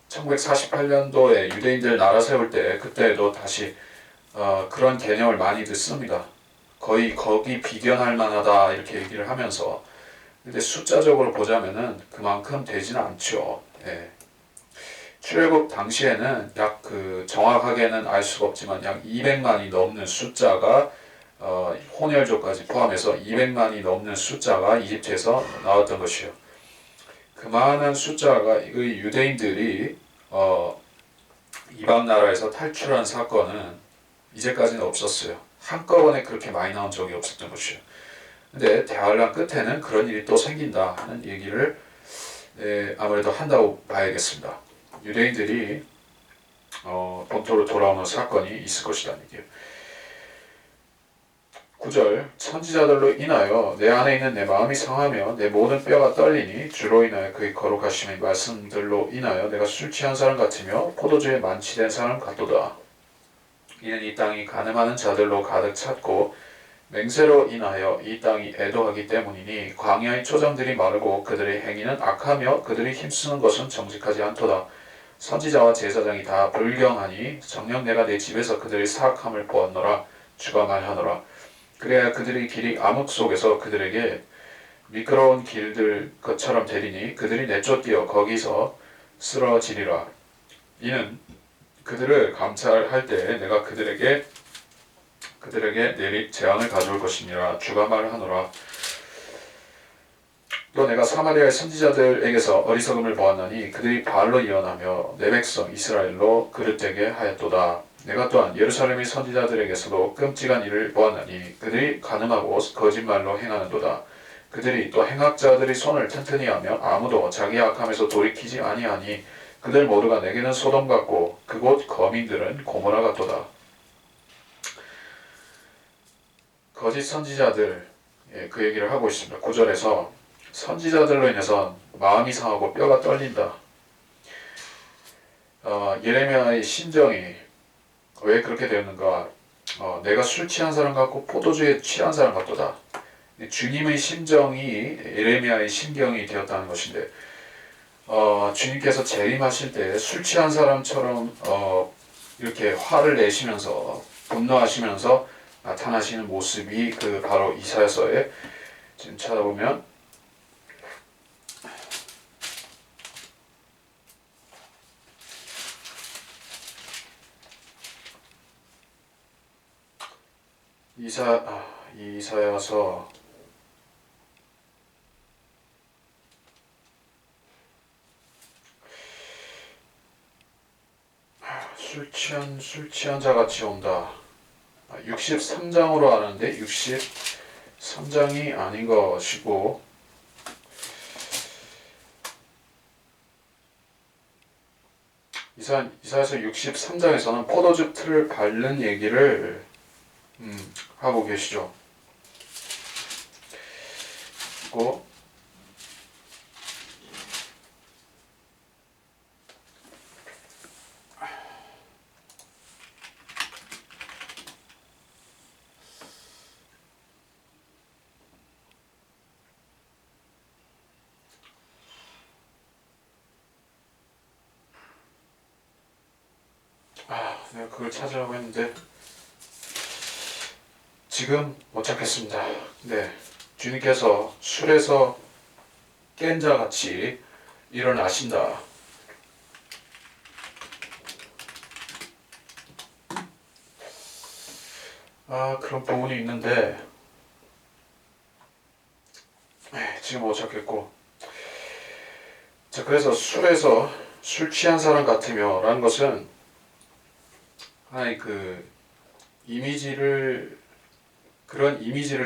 1948년도에 유대인들 나라 세울 때 그때도 다시 그런 개념을 많이들 씁니다. 거의 거기 비견할 만하다 이렇게 얘기를 하면서 근데 숫자적으로 보자면은 그만큼 되지는 않죠. 출애굽 당시에는 약 정확하게는 알 수가 없지만 약 200만이 넘는 숫자가 혼혈족까지 포함해서 200만이 넘는 숫자가 이집트에서 나왔던 것이요. 그만한 숫자가 유대인들이 이방 나라에서 탈출한 사건은 이제까지는 없었어요. 한꺼번에 그렇게 많이 나온 적이 없었던 것이요. 근데 대환란 끝에는 그런 일이 또 생긴다 하는 얘기를 아무래도 한다고 봐야겠습니다. 유대인들이 본토로 돌아오는 사건이 있을 것이라는 얘기예요. 9절 선지자들로 인하여 내 안에 있는 내 마음이 상하며 내 모든 뼈가 떨리니 주로 인하여 그의 거룩하심의 말씀들로 인하여 내가 술 취한 사람 같으며 포도주에 만취된 사람 같도다. 이는 이 땅이 가늠하는 자들로 가득 찼고 맹세로 인하여 이 땅이 애도하기 때문이니 광야의 초장들이 마르고 그들의 행위는 악하며 그들이 힘쓰는 것은 정직하지 않도다. 선지자와 제사장이 다 불경하니 정녕 내가 내 집에서 그들의 사악함을 보았노라. 주가 말하노라. 그래야 그들의 길이 암흑 속에서 그들에게 미끄러운 길들 것처럼 되리니 그들이 내쫓겨 거기서 쓰러지리라. 이는 그들을 감찰할 때 내가 그들에게 내릴 재앙을 가져올 것이니라. 주가 말하노라. 또 내가 사마리아의 선지자들에게서 어리석음을 보았나니 그들이 바알로 예언하며 내 백성 이스라엘로 그릇되게 하였도다. 내가 또한 예루살렘의 선지자들에게서도 끔찍한 일을 보았나니 그들이 간음하고 거짓말로 행하는도다. 그들이 또 행악자들의 손을 튼튼히 하며 아무도 자기 악함에서 돌이키지 아니하니 그들 모두가 내게는 소돔 같고 그곳 거민들은 고모라 같도다. 거짓 선지자들 그 얘기를 하고 있습니다. 9절에서 선지자들로 인해서 마음이 상하고 뼈가 떨린다. 예레미야의 심정이 왜 그렇게 되었는가? 내가 술 취한 사람 같고 포도주에 취한 사람 같도다. 주님의 심정이 예레미야의 심경이 되었다는 것인데 주님께서 재림하실 때 술 취한 사람처럼 이렇게 화를 내시면서 분노하시면서 나타나시는 모습이 바로 이사야서에 지금 찾아보면 이사야서 술 취한 자 같이 온다. 63장으로 하는데 63장이 아닌 것이고, 이사야서 63장에서는 포도즙 틀을 밟는 얘기를 하고 계시죠. 그리고 내가 그걸 찾으려고 했는데 지금 못 찾겠습니다. 네, 주님께서 술에서 깬 자 같이 일어나신다. 그런 부분이 있는데 지금 못 찾겠고, 자, 그래서 술에서 술 취한 사람 같으며 라는 것은 하나의 그런 이미지를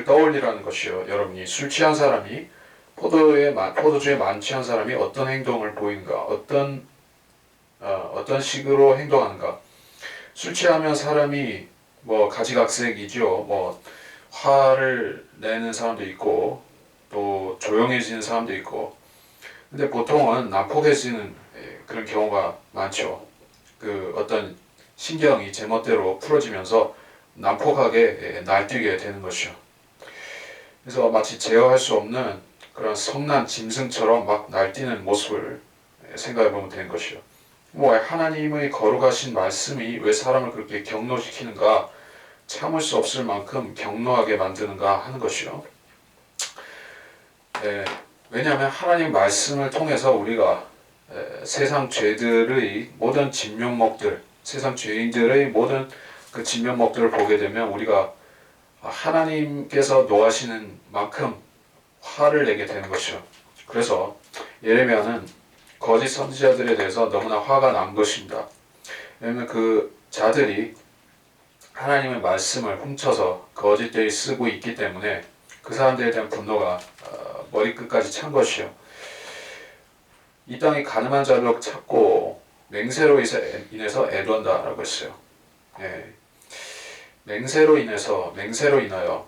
떠올리라는 것이요. 여러분이 술 취한 사람이 포도주에 만취한 사람이 어떤 행동을 보이는가, 어떤 식으로 행동하는가. 술 취하면 사람이 뭐 가지각색이죠. 뭐 화를 내는 사람도 있고 또 조용해지는 사람도 있고, 근데 보통은 난폭해지는 그런 경우가 많죠. 어떤 신경이 제멋대로 풀어지면서 난폭하게 날뛰게 되는 것이요. 그래서 마치 제어할 수 없는 그런 성난 짐승처럼 막 날뛰는 모습을 생각해 보면 되는 것이요. 뭐 하나님의 거룩하신 말씀이 왜 사람을 그렇게 경노시키는가, 참을 수 없을 만큼 경노하게 만드는가 하는 것이요. 왜냐하면 하나님 말씀을 통해서 우리가 세상 죄들의 모든 진면목들, 세상 죄인들의 모든 그 진면목들을 보게 되면 우리가 하나님께서 노하시는 만큼 화를 내게 되는 것이요. 그래서 예레미야는 거짓 선지자들에 대해서 너무나 화가 난 것입니다. 왜냐하면 그 자들이 하나님의 말씀을 훔쳐서 거짓되이 쓰고 있기 때문에 그 사람들에 대한 분노가 머리끝까지 찬 것이요. 이 땅이 가늠한 자로 찾고 맹세로 인해서 애돈다라고 했어요. 맹세로 인하여,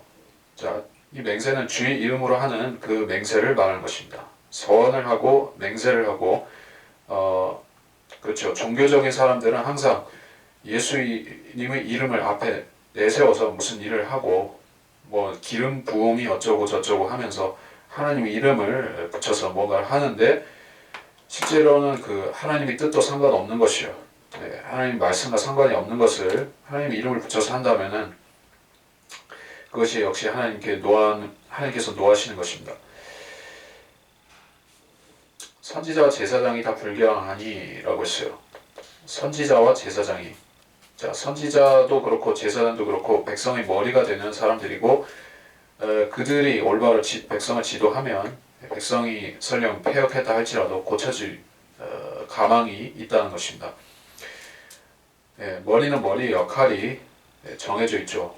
자, 이 맹세는 주의 이름으로 하는 그 맹세를 말하는 것입니다. 서원을 하고 맹세를 하고, 그렇죠. 종교적인 사람들은 항상 예수님의 이름을 앞에 내세워서 무슨 일을 하고, 뭐 기름 부음이 어쩌고 저쩌고 하면서 하나님의 이름을 붙여서 뭔가를 하는데, 실제로는 그 하나님의 뜻도 상관없는 것이요. 하나님 말씀과 상관이 없는 것을 하나님의 이름을 붙여서 한다면은 그것이 역시 하나님께서 노하시는 것입니다. 선지자와 제사장이 다 불경하니라고 했어요. 선지자와 제사장이, 자, 선지자도 그렇고 제사장도 그렇고 백성의 머리가 되는 사람들이고, 그들이 올바로 백성을 지도하면 백성이 설령 패역했다 할지라도 고쳐질 가망이 있다는 것입니다. 머리는 머리의 역할이 정해져 있죠.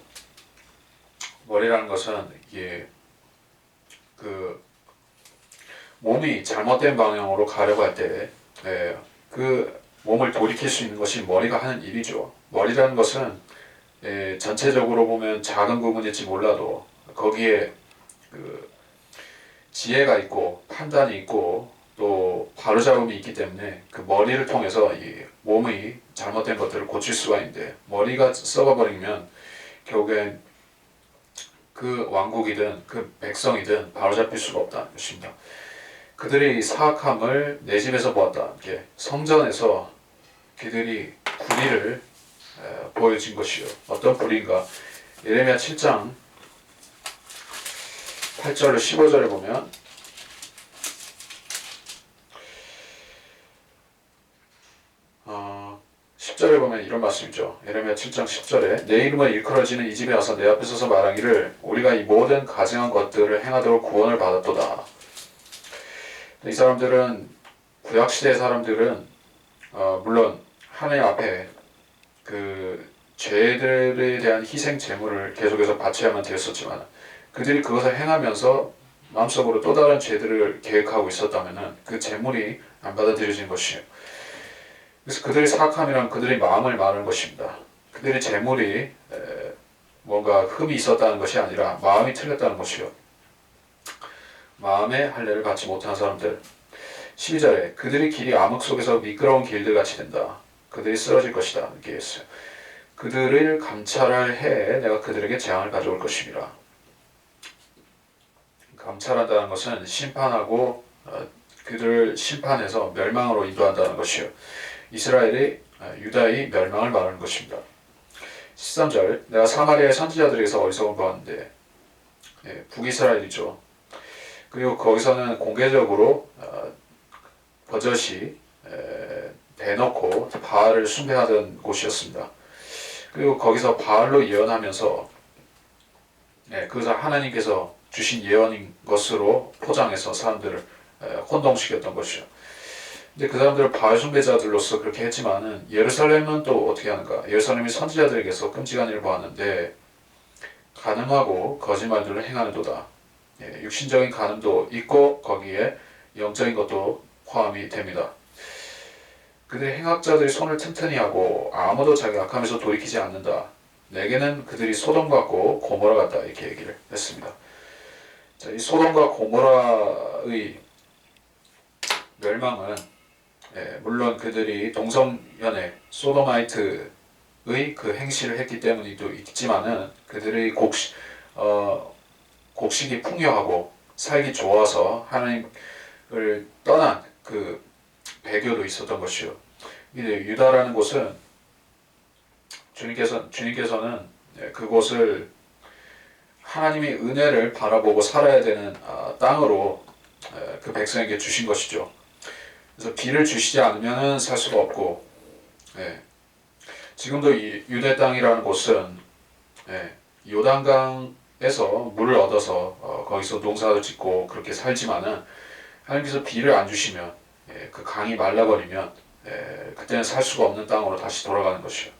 머리라는 것은 이게 몸이 잘못된 방향으로 가려고 할 때 그 몸을 돌이킬 수 있는 것이 머리가 하는 일이죠. 머리라는 것은 전체적으로 보면 작은 부분일지 몰라도 거기에 지혜가 있고 판단이 있고 또 바로잡음이 있기 때문에 그 머리를 통해서 이 몸의 잘못된 것들을 고칠 수가 있는데, 머리가 썩어버리면 결국엔 그 왕국이든 그 백성이든 바로잡힐 수가 없다는 것입니다. 그들의 사악함을 내 집에서 보았다. 이렇게 성전에서 그들이 불의를 보여진 것이요. 어떤 불의인가? 예레미야 7장 8절을 15절에 보면, 어, 10절에 보면 이런 말씀이죠. 예레미야 7장 10절에 내 이름을 일컬어지는 이 집에 와서 내 앞에 서서 말하기를 우리가 이 모든 가증한 것들을 행하도록 구원을 받았도다. 이 사람들은, 구약시대의 사람들은 물론 하나님 앞에 그 죄들에 대한 희생 제물을 계속해서 바쳐야만 되었었지만 그들이 그것을 행하면서 마음속으로 또 다른 죄들을 계획하고 있었다면은 그 제물이 안 받아들여진 것이에요. 그래서 그들의 사악함이란 그들의 마음을 말하는 것입니다. 그들의 제물이 뭔가 흠이 있었다는 것이 아니라 마음이 틀렸다는 것이요. 마음의 할례를 받지 못한 사람들. 12절에 그들의 길이 암흑 속에서 미끄러운 길들 같이 된다. 그들이 쓰러질 것이다. 이렇게 했어요. 그들을 감찰할 해에 내가 그들에게 재앙을 가져올 것입니다. 감찰한다는 것은 심판하고 그들을 심판해서 멸망으로 인도한다는 것이요. 이스라엘이 유다의 멸망을 말하는 것입니다. 13절 내가 사마리아의 선지자들에게서 어리석은 보았는데 북이스라엘이죠. 그리고 거기서는 공개적으로 버젓이 대놓고 바알을 숭배하던 곳이었습니다. 그리고 거기서 바알로 예언하면서 그것을 하나님께서 주신 예언인 것으로 포장해서 사람들을 혼동시켰던 것이죠. 근데 그 사람들은 바알 숭배자들로서 그렇게 했지만은 예루살렘은 또 어떻게 하는가? 예루살렘이 선지자들에게서 끔찍한 일을 보았는데 간음하고 거짓말들을 행하는도다. 육신적인 간음도 있고 거기에 영적인 것도 포함이 됩니다. 그들의 행악자들이 손을 튼튼히 하고 아무도 자기 악함에서 돌이키지 않는다. 내게는 그들이 소돔 같고 고모라 같다. 이렇게 얘기를 했습니다. 자, 이 소돔과 고모라의 멸망은 물론 그들이 동성연애 소도마이트의 그 행실을 했기 때문이도 있지만은 그들의 곡식이 풍요하고 살기 좋아서 하나님을 떠난 그 배교도 있었던 것이요. 이제 유다라는 곳은 주님께서는 그곳을 하나님의 은혜를 바라보고 살아야 되는 땅으로 그 백성에게 주신 것이죠. 그래서 비를 주시지 않으면 살 수가 없고, 지금도 이 유대 땅이라는 곳은 요단강에서 물을 얻어서 거기서 농사를 짓고 그렇게 살지만은 하나님께서 비를 안 주시면 그 강이 말라버리면 그때는 살 수가 없는 땅으로 다시 돌아가는 것이요.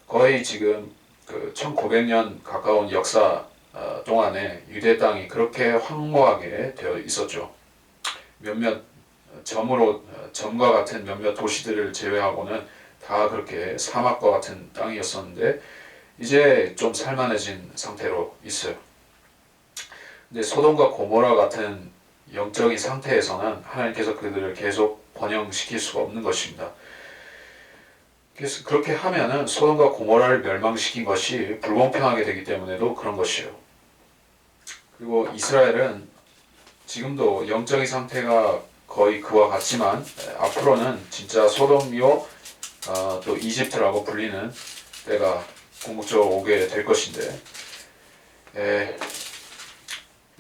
거의 지금 그 1900년 가까운 역사 동안에 유대 땅이 그렇게 황무하게 되어 있었죠. 몇몇 점과 같은 몇몇 도시들을 제외하고는 다 그렇게 사막과 같은 땅이었었는데 이제 좀 살만해진 상태로 있어요. 근데 소돔과 고모라 같은 영적인 상태에서는 하나님께서 그들을 계속 번영시킬 수가 없는 것입니다. 그래서 그렇게 하면은 소돔과 고모라를 멸망시킨 것이 불공평하게 되기 때문에도 그런 것이에요. 그리고 이스라엘은 지금도 영적인 상태가 거의 그와 같지만 앞으로는 진짜 소돔이요 또 이집트라고 불리는 때가 궁극적으로 오게 될 것인데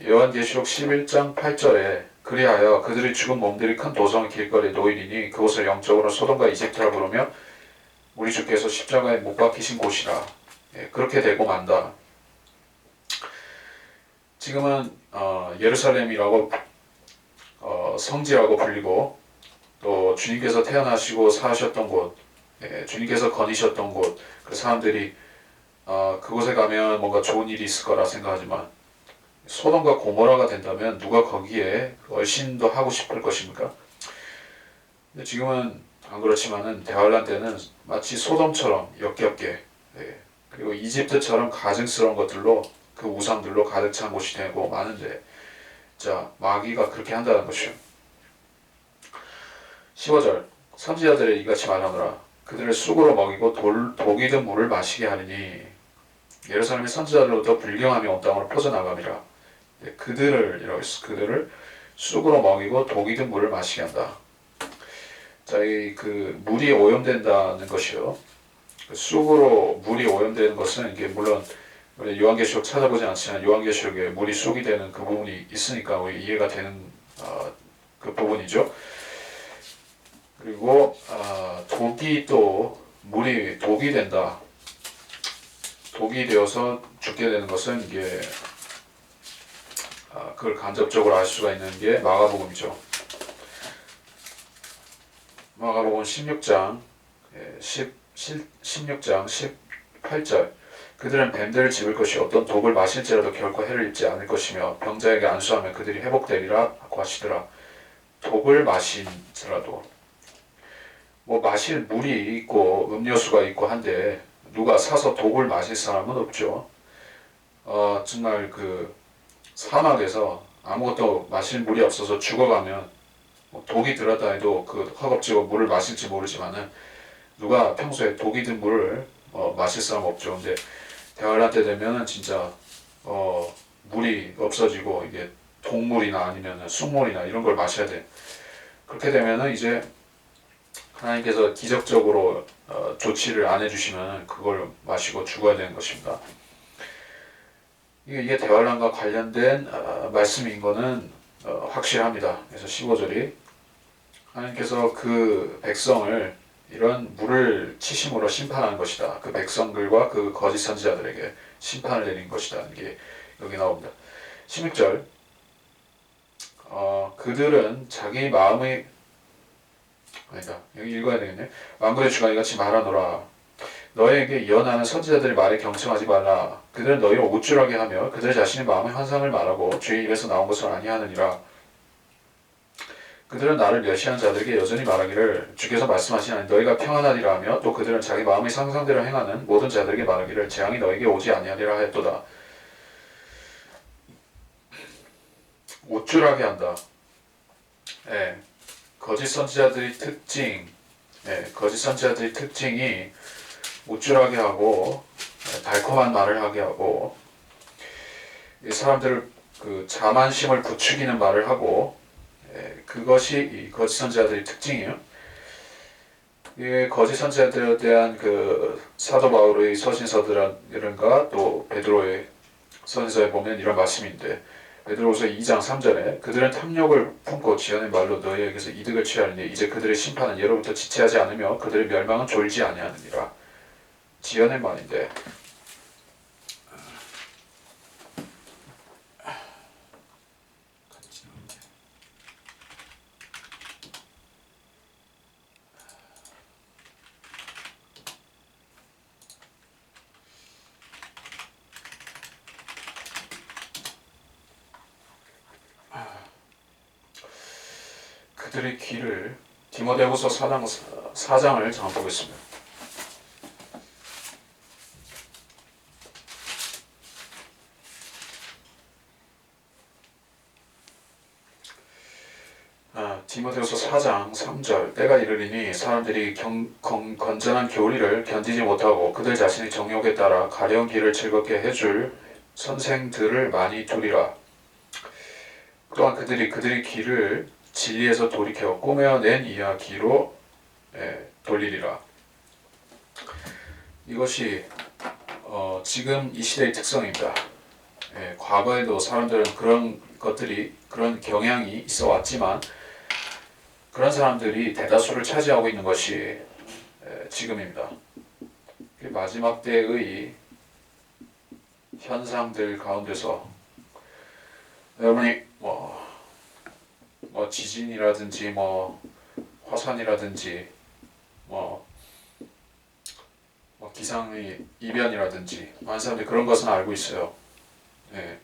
요한계시록 11장 8절에 그리하여 그들이 죽은 몸들이 큰 도성 길거리에 놓이리니 그곳을 영적으로 소돔과 이집트라 부르며 우리 주께서 십자가에 못 박히신 곳이라. 그렇게 되고 만다. 지금은 예루살렘이라고 성지라고 불리고 또 주님께서 태어나시고 사셨던 곳, 주님께서 거니셨던 곳, 그 사람들이 그곳에 가면 뭔가 좋은 일이 있을 거라 생각하지만 소돔과 고모라가 된다면 누가 거기에 얼씬도 하고 싶을 것입니까? 근데 지금은 안 그렇지만은 대환란 때는 마치 소돔처럼 역겹게 그리고 이집트처럼 가증스러운 것들로 그 우상들로 가득 찬 곳이 되고 많은데 자 마귀가 그렇게 한다는 것이요. 15절 선지자들의 이같이 말하노라 그들을 쑥으로 먹이고 독이 든 물을 마시게 하리니 예루살렘의 선지자들로부터 불경함이 온 땅으로 퍼져나감이라. 그들을 쑥으로 먹이고 독이 든 물을 마시게 한다. 자, 그 물이 오염된다는 것이요. 쑥으로 물이 오염되는 것은 이게 물론 요한계시록 찾아보지 않지만 요한계시록에 물이 쑥이 되는 그 부분이 있으니까 우리 이해가 되는 그 부분이죠. 그리고 독이 또 물이 독이 된다. 독이 되어서 죽게 되는 것은 이게 그걸 간접적으로 알 수가 있는 게 마가복음이죠. 마가복음 16장 16장 18절 그들은 뱀들을 집을 것이 어떤 독을 마실지라도 결코 해를 입지 않을 것이며 병자에게 안수하면 그들이 회복되리라 고 하시더라. 독을 마신지라도 뭐 마실 물이 있고 음료수가 있고 한데 누가 사서 독을 마실 사람은 없죠. 정말 그 사막에서 아무것도 마실 물이 없어서 죽어가면 뭐 독이 들었다 해도 그 허겁지겁 물을 마실지 모르지만은 누가 평소에 독이 든 물을 마실 사람 없죠. 근데 대환란 때 되면은 진짜 물이 없어지고 이게 독물이나 아니면 쑥물이나 이런 걸 마셔야 돼. 그렇게 되면은 이제 하나님께서 기적적으로 조치를 안 해주시면 그걸 마시고 죽어야 되는 것입니다. 이게 대환란과 관련된 말씀인 거는 확실합니다. 그래서 15절이 하나님께서 그 백성을 이런 물을 치심으로 심판하는 것이다. 그 백성들과 그 거짓 선지자들에게 심판을 내린 것이다. 이게 여기 나옵니다. 16절 그들은 자기 마음의 아니다. 여기 읽어야 되겠네. 만군의 주가 이같이 말하노라. 너에게 예언하는 선지자들의 말에 경청하지 말라. 그들은 너희를 우쭐하게 하며 그들 자신의 마음의 환상을 말하고 주의 입에서 나온 것을 아니하느니라. 그들은 나를 멸시하는 자들에게 여전히 말하기를 주께서 말씀하시나니 너희가 평안하리라 하며 또 그들은 자기 마음의 상상대로 행하는 모든 자들에게 말하기를 재앙이 너에게 오지 아니하리라 하였도다. 우쭐하게 한다. 거짓 선지자들의 특징이 우쭐하게 하고 달콤한 말을 하게 하고 사람들을 그 자만심을 부추기는 말을 하고 그것이 이 거짓 선지자들의 특징이에요. 이 거짓 선지자들에 대한 그 사도 바울의 서신서들과 또 베드로의 서신서에 보면 이런 말씀인데 베드로후서 2장 3절에 그들은 탐욕을 품고 지어낸 말로 너희에게서 이득을 취하느니 이제 그들의 심판은 예로부터 지체하지 않으며 그들의 멸망은 졸지 아니하느니라. 지어낸 말인데 그들의 귀를 디모데후서 4장을 잠깐 보겠습니다. 디모데후서 4장 3절 때가 이르리니 사람들이 건전한 교리를 견디지 못하고 그들 자신의 정욕에 따라 가려운 길을 즐겁게 해줄 선생들을 많이 두리라. 또한 그들이 길을 진리에서 돌이켜 꾸며낸 이야기로 돌리리라. 이것이 지금 이 시대의 특성입니다. 과거에도 사람들은 그런 경향이 있어 왔지만 그런 사람들이 대다수를 차지하고 있는 것이 지금입니다. 마지막 때의 현상들 가운데서 여러분이 지진이라든지 화산이라든지 기상의 이변이라든지 많은 사람들이 그런 것은 알고 있어요.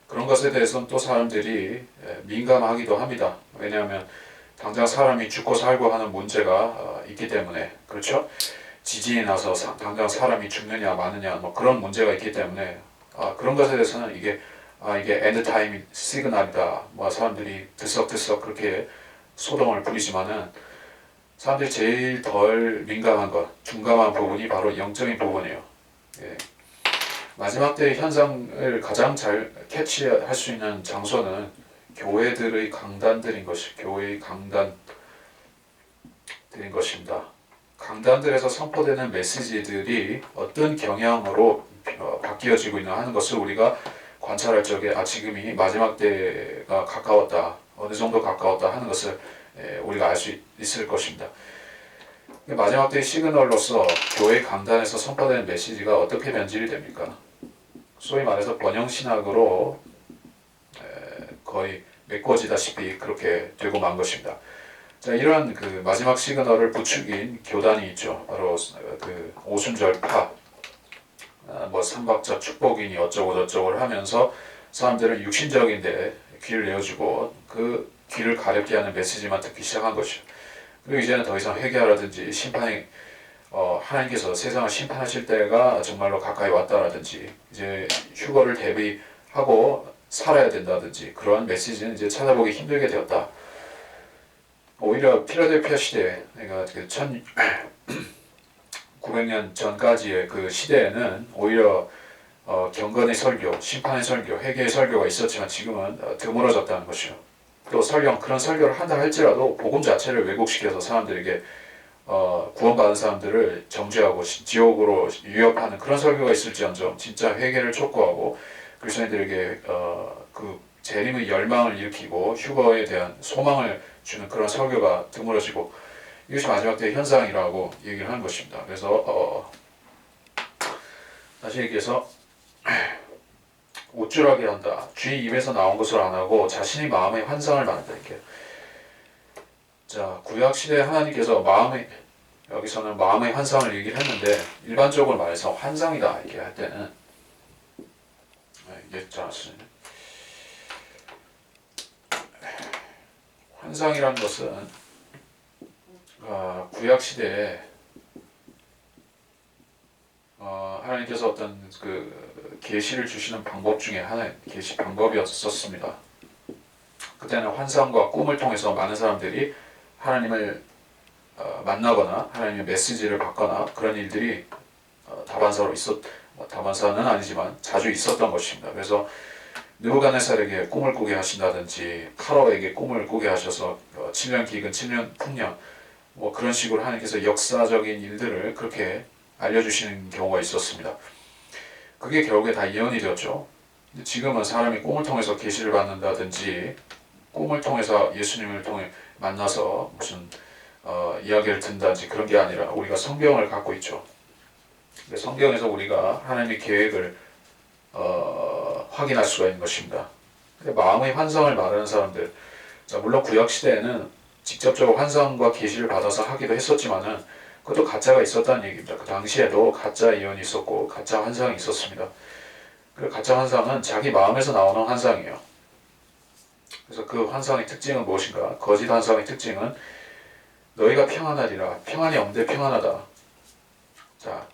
그런 것에 대해서는 또 사람들이 민감하기도 합니다. 왜냐하면 당장 사람이 죽고 살고 하는 문제가 있기 때문에 그렇죠? 지진이 나서 당장 사람이 죽느냐 마느냐 그런 문제가 있기 때문에 그런 것에 대해서는 이게 엔드타임 시그널이다. 사람들이 들썩들썩 그렇게 소동을 부리지만은 사람들이 제일 덜 민감한 것, 둔감한 부분이 바로 영적인 부분이에요. 마지막 때의 현상을 가장 잘 캐치할 수 있는 장소는 교회의 강단들인 것입니다. 강단들에서 선포되는 메시지들이 어떤 경향으로 바뀌어지고 있나 하는 것을 우리가 관찰할 적에 지금이 마지막 때가 가까웠다, 어느 정도 가까웠다 하는 것을 우리가 알 수 있을 것입니다. 마지막 때의 시그널로서 교회 강단에서 선포되는 메시지가 어떻게 변질이 됩니까? 소위 말해서 번영신학으로 거의 메꿔지다시피 그렇게 되고 만 것입니다. 자, 이러한 그 마지막 시그널을 부추긴 교단이 있죠. 바로 그 오순절파, 뭐 삼박자 축복이니 어쩌고 저쩌고를 하면서 사람들은 육신적인데 귀를 내어주고 그 귀를 가렵게 하는 메시지만 듣기 시작한 것이죠. 그리고 이제는 더 이상 회개하라든지 심판이 하나님께서 세상을 심판하실 때가 정말로 가까이 왔다라든지 이제 휴거를 대비하고 살아야 된다든지 그러한 메시지는 이제 찾아보기 힘들게 되었다. 오히려 필라델피아 시대, 그러니까 그 1900년 전까지의 그 시대에는 오히려 경건의 설교, 심판의 설교, 회개의 설교가 있었지만 지금은 드물어졌다는 것이요. 또 설령 그런 설교를 한다 할지라도 복음 자체를 왜곡시켜서 사람들에게 구원받은 사람들을 정죄하고 지옥으로 유협하는 그런 설교가 있을지언정 진짜 회개를 촉구하고 그리스도인들에게 그 재림의 열망을 일으키고 휴거에 대한 소망을 주는 그런 설교가 드물어지고 이것이 마지막 때의 현상이라고 얘기를 하는 것입니다. 그래서 다시 얘기해서 우쭐하게 한다. 주의 입에서 나온 것을 안 하고 자신이 마음의 환상을 만든다. 이렇게. 자, 구약 시대에 하나님께서 여기서는 마음의 환상을 얘기를 했는데 일반적으로 말해서 환상이다 이렇게 할 때는 이게 환상이라는 것은 구약 시대에 하나님께서 어떤 그 계시를 주시는 방법 중에 하나의 계시 방법이었었습니다. 그때는 환상과 꿈을 통해서 많은 사람들이 하나님을 만나거나 하나님의 메시지를 받거나 그런 일들이 다반사는 아니지만 자주 있었던 것입니다. 그래서 느부갓네살에게 꿈을 꾸게 하신다든지 파라오에게 꿈을 꾸게 하셔서 7년 기근 7년 풍년 뭐 그런 식으로 하나님께서 역사적인 일들을 그렇게 알려주시는 경우가 있었습니다. 그게 결국에 다 예언이 되었죠. 지금은 사람이 꿈을 통해서 계시를 받는다든지 꿈을 통해서 예수님을 통해 만나서 무슨 이야기를 듣는다든지 그런 게 아니라 우리가 성경을 갖고 있죠. 성경에서 우리가 하나님의 계획을 확인할 수가 있는 것입니다. 마음의 환상을 말하는 사람들, 물론 구약 시대에는 직접적으로 환상과 계시를 받아서 하기도 했었지만은 그것도 가짜가 있었다는 얘기입니다. 그 당시에도 가짜 예언이 있었고 가짜 환상이 있었습니다. 그 가짜 환상은 자기 마음에서 나오는 환상이에요. 그래서 그 환상의 특징은 무엇인가? 거짓 환상의 특징은 너희가 평안하리라. 평안이 없는데 평안하다. 자,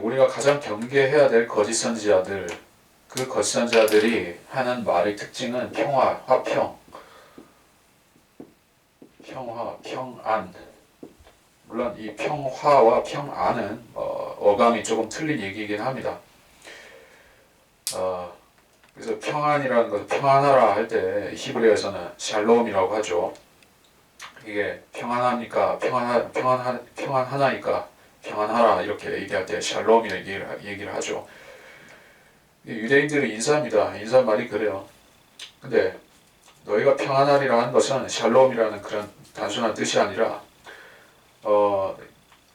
우리가 가장 경계해야 될 거짓 선지자들, 그 거짓 선지자들이 하는 말의 특징은 평화, 화평, 평안. 물론 이 평화와 평안은 어감이 조금 틀린 얘기이긴 합니다. 그래서 평안이라는 것을 평안하라 할 때 히브리어에서는 샬롬이라고 하죠. 이게 평안합니까? 평안하나이까? 평안하라 이렇게 얘기할 때 샬롬이라고 얘기를 하죠. 유대인들의 인사입니다. 인사말이 그래요. 근데 너희가 평안하리라 하는 것은 샬롬이라는 그런 단순한 뜻이 아니라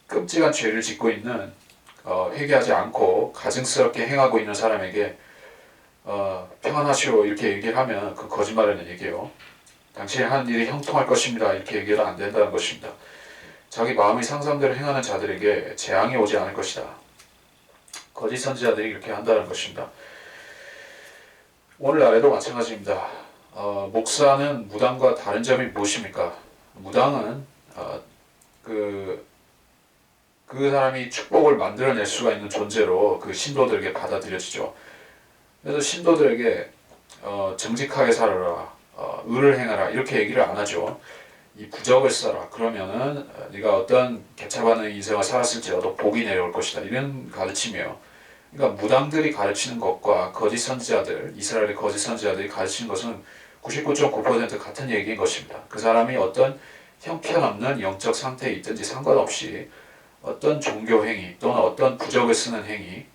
끔찍한 죄를 짓고 있는 회개하지 않고 가증스럽게 행하고 있는 사람에게 평안하시오 이렇게 얘기를 하면 그 거짓말이라는 얘기예요. 당신이 하는 일이 형통할 것입니다 이렇게 얘기를 안 된다는 것입니다. 자기 마음의 상상대로 행하는 자들에게 재앙이 오지 않을 것이다. 거짓 선지자들이 이렇게 한다는 것입니다. 오늘날에도 마찬가지입니다. 목사는 무당과 다른 점이 무엇입니까? 무당은 그 사람이 축복을 만들어낼 수가 있는 존재로 그 신도들에게 받아들여지죠. 그래서 신도들에게 정직하게 살아라, 의를 행하라 이렇게 얘기를 안 하죠. 이 부적을 써라. 그러면은 네가 어떤 개차반의 인생을 살았을지라도 복이 내려올 것이다. 이런 가르침이에요. 그러니까 무당들이 가르치는 것과 거짓 선지자들, 이스라엘의 거짓 선지자들이 가르치는 것은 99.9% 같은 얘기인 것입니다. 그 사람이 어떤 형편없는 영적 상태에 있든지 상관없이 어떤 종교 행위 또는 어떤 부적을 쓰는 행위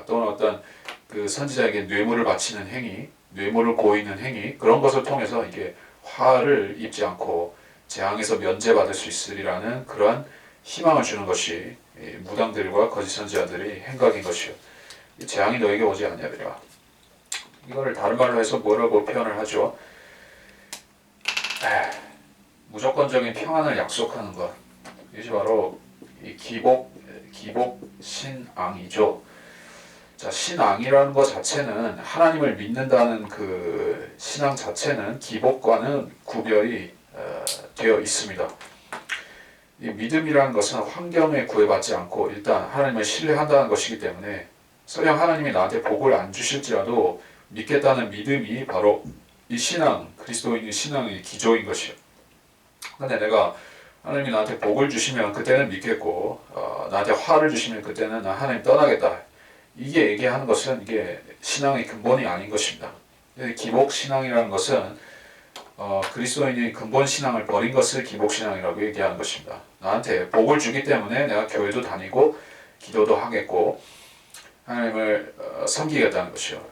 또는 어떤 그 선지자에게 뇌물을 바치는 행위, 뇌물을 고이는 행위 그런 것을 통해서 이게 화를 입지 않고 재앙에서 면제받을 수 있으리라는 그러한 희망을 주는 것이 무당들과 거짓 선지자들의 행각인 것이요. 재앙이 너에게 오지 아니하리라. 이거를 다른 말로 해서 뭐라고 표현을 하죠? 무조건적인 평안을 약속하는 것. 이것이 바로 이 기복 신앙이죠. 자, 신앙이라는 것 자체는 하나님을 믿는다는 그 신앙 자체는 기복과는 구별이 되어 있습니다. 이 믿음이라는 것은 환경에 구애받지 않고 일단 하나님을 신뢰한다는 것이기 때문에 설령 하나님이 나한테 복을 안 주실지라도 믿겠다는 믿음이 바로 이 신앙, 그리스도인의 신앙의 기조인 것이요. 근데 내가 하나님이 나한테 복을 주시면 그때는 믿겠고 나한테 화를 주시면 그때는 나 하나님 떠나겠다. 이게 얘기하는 것은 이게 신앙의 근본이 아닌 것입니다. 기복 신앙이라는 것은 그리스도인이 근본 신앙을 버린 것을 기복 신앙이라고 얘기하는 것입니다. 나한테 복을 주기 때문에 내가 교회도 다니고 기도도 하겠고 하나님을 섬기겠다는 것이요.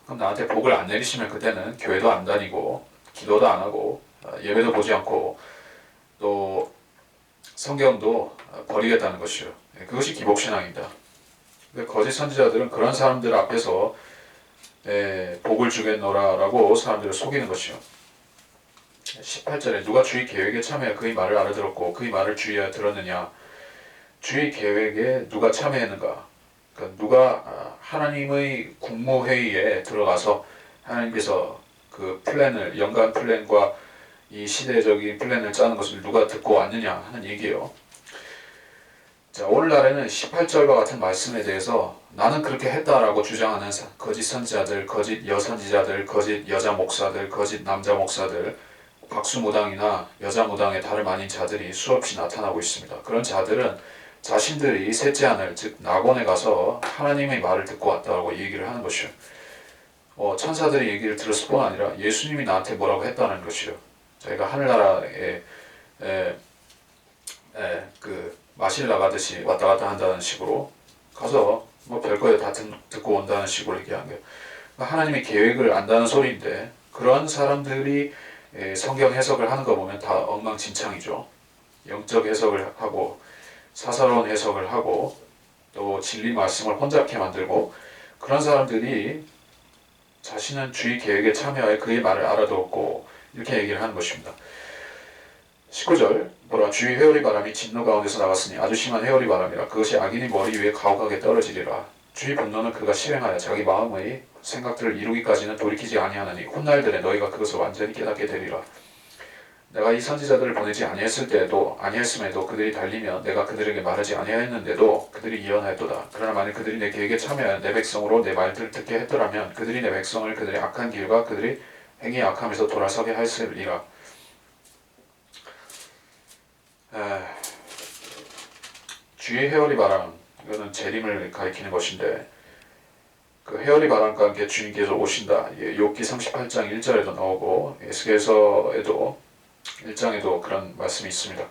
그럼 나한테 복을 안 내리시면 그때는 교회도 안 다니고 기도도 안 하고 예배도 보지 않고 또 성경도 버리겠다는 것이요. 그것이 기복 신앙입니다. 거짓 선지자들은 그런 사람들 앞에서 복을 주겠노라라고 사람들을 속이는 것이요. 18절에 누가 주의 계획에 참여해 그의 말을 알아들었고 그의 말을 주의하여 들었느냐. 주의 계획에 누가 참여했는가. 그러니까 누가 하나님의 국무회의에 들어가서 하나님께서 그 플랜을 연간 플랜과 이 시대적인 플랜을 짜는 것을 누가 듣고 왔느냐 하는 얘기예요. 자, 오늘날에는 18절과 같은 말씀에 대해서 나는 그렇게 했다라고 주장하는 거짓 선지자들, 거짓 여선지자들, 거짓 여자 목사들, 거짓 남자 목사들, 박수무당이나 여자무당의 다름 아닌 자들이 수없이 나타나고 있습니다. 그런 자들은 자신들이 셋째 하늘, 즉 낙원에 가서 하나님의 말을 듣고 왔다고 얘기를 하는 것이요. 천사들의 얘기를 들었을 뿐 아니라 예수님이 나한테 뭐라고 했다는 것이요. 저희가 하늘나라에 그 마실 나가듯이 왔다 갔다 한다는 식으로 가서 뭐 별거에 다 듣고 온다는 식으로 얘기한 거예요. 하나님의 계획을 안다는 소리인데 그런 사람들이 성경 해석을 하는 거 보면 다 엉망진창이죠. 영적 해석을 하고 사사로운 해석을 하고 또 진리 말씀을 혼잡게 만들고 그런 사람들이 자신은 주의 계획에 참여하여 그의 말을 알아듣고 이렇게 얘기를 하는 것입니다. 19절 보라 주의 회오리 바람이 진노 가운데서 나갔으니 아주 심한 회오리 바람이라 그것이 악인의 머리 위에 가혹하게 떨어지리라. 주의 분노는 그가 실행하여 자기 마음의 생각들을 이루기까지는 돌이키지 아니하느니 훗날들에 너희가 그것을 완전히 깨닫게 되리라. 내가 이 선지자들을 보내지 아니했음에도 그들이 달리며 내가 그들에게 말하지 아니하였는데도 그들이 이언하였도다. 그러나 만일 그들이 내 계획에 참여하여 내 백성으로 내 말들을 듣게 했더라면 그들이 내 백성을 그들의 악한 길과 그들이 행위 악함에서 돌아서게 하였으리라. 주의 회오리 바람, 이거는 재림을 가리키는 것인데 그 회오리 바람과 함께 주님께서 오신다. 욥기 38장 1절에도 나오고 에스겔서에도 1장에도 그런 말씀이 있습니다.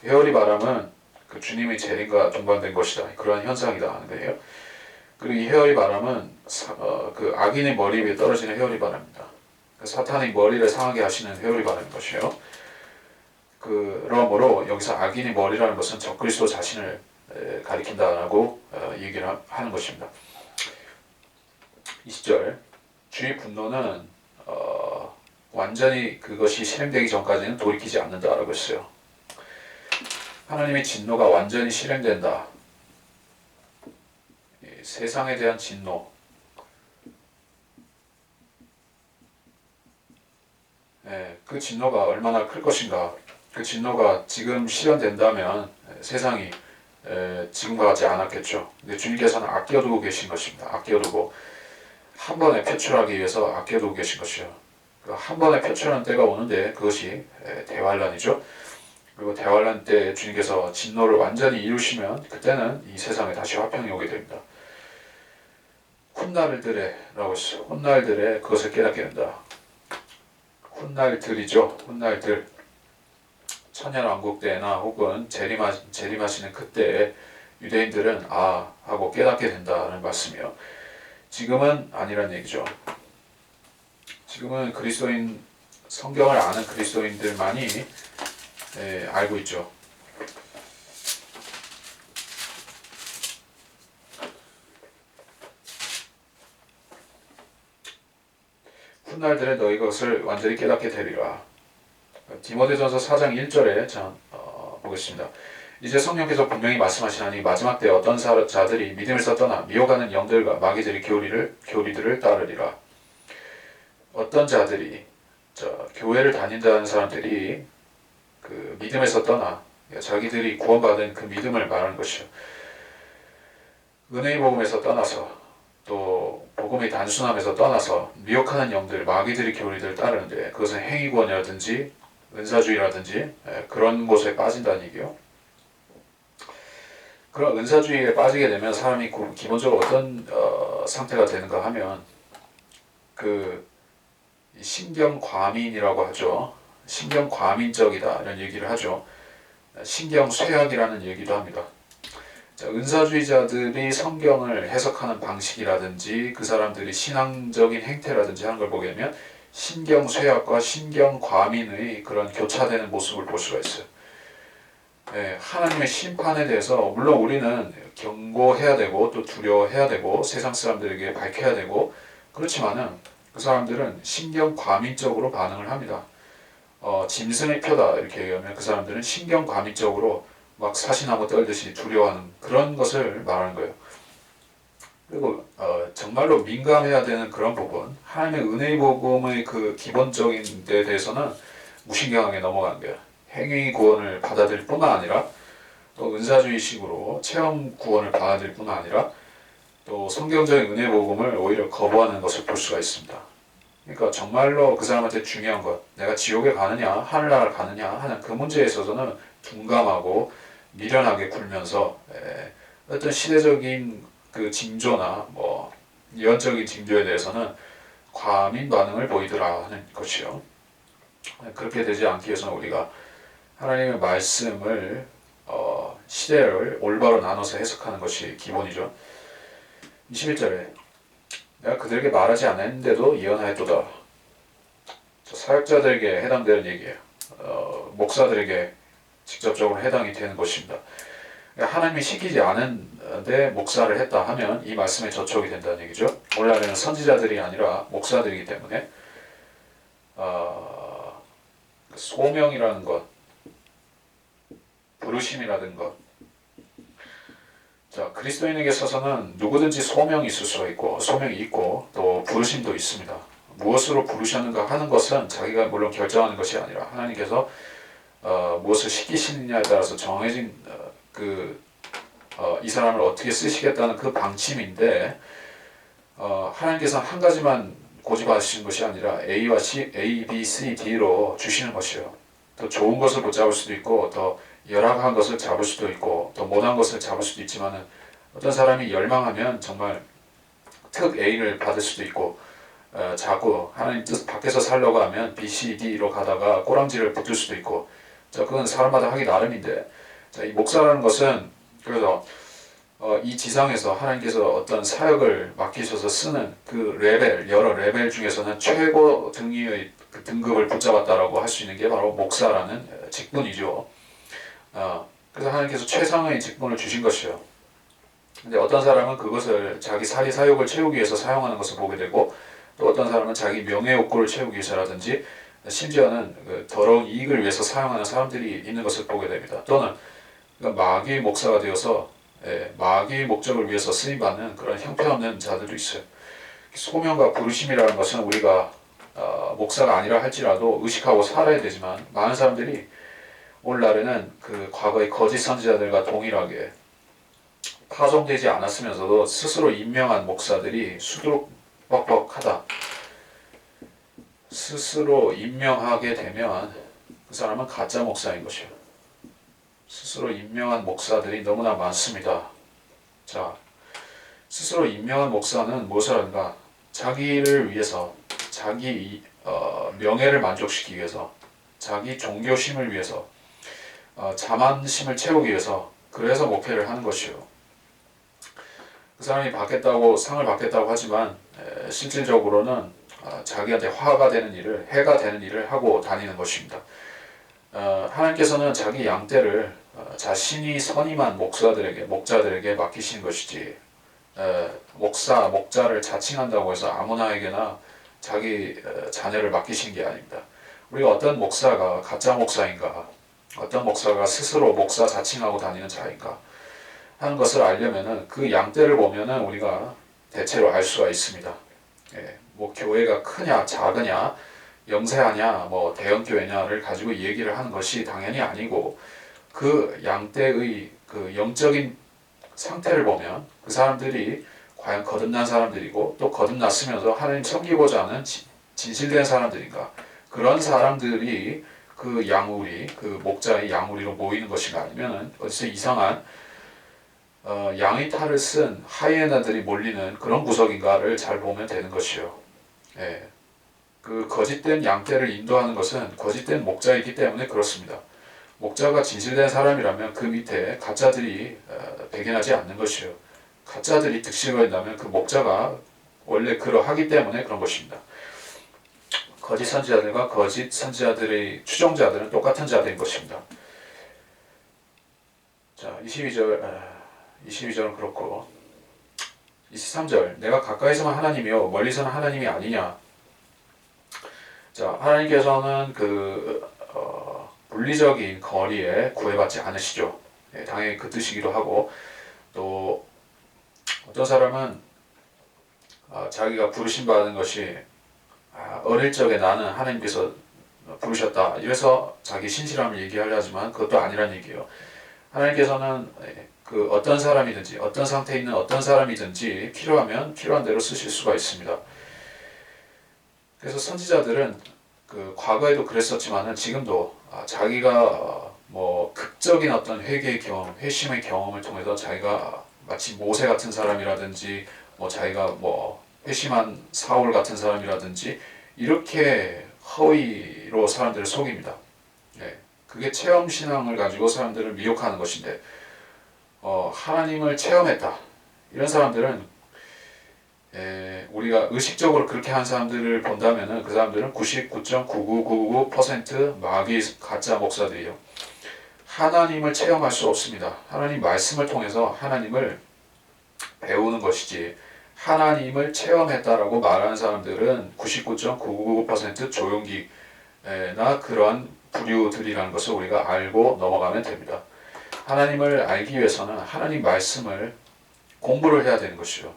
회오리 바람은 그 주님의 재림과 동반된 것이다. 그러한 현상이다 하는 거예요. 그리고 이 회오리 바람은 그 악인의 머리 위에 떨어지는 회오리 바람입니다. 사탄의 머리를 상하게 하시는 회오리 바람인 것이에요. 그러므로 여기서 악인의 머리라는 것은 적그리스도 자신을 가리킨다라고 얘기를 하는 것입니다. 20절 주의 분노는 완전히 그것이 실행되기 전까지는 돌이키지 않는다라고 했어요. 하나님의 진노가 완전히 실행된다. 세상에 대한 진노, 그 진노가 얼마나 클 것인가. 그 진노가 지금 실현된다면 세상이 지금과 같지 않았겠죠. 근데 주님께서는 아껴두고 계신 것입니다. 아껴두고 한 번에 표출하기 위해서 아껴두고 계신 것이요. 한 번에 표출하는 때가 오는데 그것이 대환란이죠. 그리고 대환란 때 주님께서 진노를 완전히 이루시면 그때는 이 세상에 다시 화평이 오게 됩니다. 훗날들에라고 했어요. 훗날들에 그것을 깨닫게 된다. 훗날들이죠. 훗날들. 천년왕국 때나 혹은 재림하시는 그때에 유대인들은 하고 깨닫게 된다는 말씀이요. 지금은 아니란 얘기죠. 지금은 그리스도인 성경을 아는 그리스도인들만이 알고 있죠. 훗날들에 너희가 그것을 완전히 깨닫게 되리라. 디모데전서 4장 1절에 보겠습니다. 이제 성령께서 분명히 말씀하시나니 마지막 때 어떤 자들이 믿음에서 떠나 미혹하는 영들과 마귀들이 교리들을 따르리라. 어떤 자들이 교회를 다닌다는 사람들이 그 믿음에서 떠나 자기들이 구원받은 그 믿음을 말하는 것이요. 은혜의 복음에서 떠나서 또 복음의 단순함에서 떠나서 미혹하는 영들, 마귀들이 교리들을 따르는데 그것은 행위구원이라든지 은사주의라든지 그런 곳에 빠진다는 얘기요. 그런 은사주의에 빠지게 되면 사람이 기본적으로 어떤 상태가 되는가 하면 그 신경과민이라고 하죠. 신경과민적이다 이런 얘기를 하죠. 신경쇠약이라는 얘기도 합니다. 은사주의자들이 성경을 해석하는 방식이라든지 그 사람들이 신앙적인 행태라든지 하는 걸 보게 되면 신경쇠약과 신경과민의 그런 교차되는 모습을 볼 수가 있어요. 하나님의 심판에 대해서 물론 우리는 경고해야 되고 또 두려워해야 되고 세상 사람들에게 밝혀야 되고 그렇지만은 그 사람들은 신경과민적으로 반응을 합니다. 짐승의 표다 이렇게 얘기하면 그 사람들은 신경과민적으로 막 사시나무 떨듯이 두려워하는 그런 것을 말하는 거예요. 그리고 정말로 민감해야 되는 그런 부분, 하나님의 은혜의 복음의 그 기본적인 데 대해서는 무신경하게 넘어가는 거예요. 행위 구원을 받아들일 뿐만 아니라 또 은사주의식으로 체험 구원을 받아들일 뿐만 아니라 또 성경적인 은혜 복음을 오히려 거부하는 것을 볼 수가 있습니다. 그러니까 정말로 그 사람한테 중요한 것, 내가 지옥에 가느냐 하늘나라를 가느냐 하는 그 문제에 있어서는 둔감하고 미련하게 굴면서 어떤 시대적인 그 징조나 뭐 예언적인 징조에 대해서는 과민 반응을 보이더라 하는 것이요. 그렇게 되지 않기 위해서는 우리가 하나님의 말씀을 시대를 올바로 나눠서 해석하는 것이 기본이죠. 21절에 내가 그들에게 말하지 않았는데도 예언하였도다. 사역자들에게 해당되는 얘기예요. 목사들에게 직접적으로 해당이 되는 것입니다. 하나님이 시키지 않은데 목사를 했다 하면 이 말씀에 저촉이 된다는 얘기죠. 오늘날에는 선지자들이 아니라 목사들이기 때문에 소명이라는 것, 부르심이라는 것. 자, 그리스도인에게 있어서는 누구든지 소명이 있을 수가 있고 소명이 있고 또 부르심도 있습니다. 무엇으로 부르셨는가 하는 것은 자기가 물론 결정하는 것이 아니라 하나님께서 무엇을 시키시느냐에 따라서 정해진 이 사람을 어떻게 쓰시겠다는 그 방침인데 하나님께서는 한 가지만 고집하시는 것이 아니라 A, B, C, D로 주시는 것이에요. 더 좋은 것을 붙잡을 수도 있고 더 열악한 것을 잡을 수도 있고 더 못한 것을 잡을 수도 있지만은 어떤 사람이 열망하면 정말 특 A를 받을 수도 있고 자꾸 하나님 뜻 밖에서 살려고 하면 B, C, D로 가다가 꼬랑지를 붙을 수도 있고 그건 사람마다 하기 나름인데 이 목사라는 것은 그래서 이 지상에서 하나님께서 어떤 사역을 맡기셔서 쓰는 그 레벨, 여러 레벨 중에서는 최고 등위의 그 등급을 붙잡았다라고 할 수 있는 게 바로 목사라는 직분이죠. 그래서 하나님께서 최상의 직분을 주신 것이요. 근데 어떤 사람은 그것을 자기 사리 사욕을 채우기 위해서 사용하는 것을 보게 되고 또 어떤 사람은 자기 명예 욕구를 채우기 위해서라든지 심지어는 그 더러운 이익을 위해서 사용하는 사람들이 있는 것을 보게 됩니다. 또는 마귀의 목사가 되어서 마귀의 목적을 위해서 쓰임받는 그런 형편없는 자들도 있어요. 소명과 부르심이라는 것은 우리가 목사가 아니라 할지라도 의식하고 살아야 되지만 많은 사람들이 오늘날에는 그 과거의 거짓 선지자들과 동일하게 파송되지 않았으면서도 스스로 임명한 목사들이 수두룩벅벅하다. 스스로 임명하게 되면 그 사람은 가짜 목사인 것이에요. 스스로 임명한 목사들이 너무나 많습니다. 자, 스스로 임명한 목사는 무엇을 하는가? 자기를 위해서, 자기 명예를 만족시키기 위해서, 자기 종교심을 위해서, 자만심을 채우기 위해서 그래서 목회를 하는 것이요. 그 사람이 받겠다고 상을 받겠다고 하지만 실질적으로는 자기한테 화가 되는 일을, 해가 되는 일을 하고 다니는 것입니다. 하나님께서는 자기 양떼를 자신이 선임한 목자들에게 맡기신 것이지 목자를 자칭한다고 해서 아무나에게나 자기 자녀를 맡기신 게 아닙니다. 우리가 어떤 목사가 가짜 목사인가, 어떤 목사가 스스로 목사 자칭하고 다니는 자인가 하는 것을 알려면은 그 양떼를 보면은 우리가 대체로 알 수가 있습니다. 예, 뭐 교회가 크냐 작으냐 영세하냐 뭐 대형 교회냐를 가지고 얘기를 하는 것이 당연히 아니고 그 양떼의 그 영적인 상태를 보면 그 사람들이 과연 거듭난 사람들이고 또 거듭났으면서 하나님 섬기고자 하는 진실된 사람들인가, 그런 사람들이 그 양우리, 그 목자의 양우리로 모이는 것인가, 아니면은 어디서 이상한 양의 탈을 쓴 하이에나들이 몰리는 그런 구석인가를 잘 보면 되는 것이요. 예. 그 거짓된 양떼를 인도하는 것은 거짓된 목자이기 때문에 그렇습니다. 목자가 진실된 사람이라면 그 밑에 가짜들이 배견하지 않는 것이요. 가짜들이 득실을 한다면 그 목자가 원래 그러하기 때문에 그런 것입니다. 거짓 선지자들과 거짓 선지자들의 추종자들은 똑같은 자들인 것입니다. 자, 22절은 그렇고 23절, 내가 가까이서만 하나님이요 멀리서는 하나님이 아니냐. 자, 하나님께서는 물리적인 거리에 구애받지 않으시죠. 예, 당연히 그 뜻이기도 하고, 또 어떤 사람은 자기가 부르심 받은 것이 어릴 적에 나는 하나님께서 부르셨다 이래서 자기 신실함을 얘기하려 하지만 그것도 아니란 얘기예요. 하나님께서는 그 어떤 사람이든지 어떤 상태에 있는 어떤 사람이든지 필요하면 필요한 대로 쓰실 수가 있습니다. 그래서 선지자들은 그 과거에도 그랬었지만은 지금도 자기가 뭐 극적인 어떤 회개의 경험, 회심의 경험을 통해서 자기가 마치 모세 같은 사람이라든지 뭐 자기가 뭐 회심한 사울 같은 사람이라든지 이렇게 허위로 사람들을 속입니다. 예, 그게 체험 신앙을 가지고 사람들을 미혹하는 것인데 하나님을 체험했다 이런 사람들은 우리가 의식적으로 그렇게 한 사람들을 본다면은 그 사람들은 99.9999% 마귀 가짜 목사들이에요. 하나님을 체험할 수 없습니다. 하나님 말씀을 통해서 하나님을 배우는 것이지 하나님을 체험했다라고 말하는 사람들은 99.999% 조용기나 그런 부류들이라는 것을 우리가 알고 넘어가면 됩니다. 하나님을 알기 위해서는 하나님 말씀을 공부를 해야 되는 것이죠.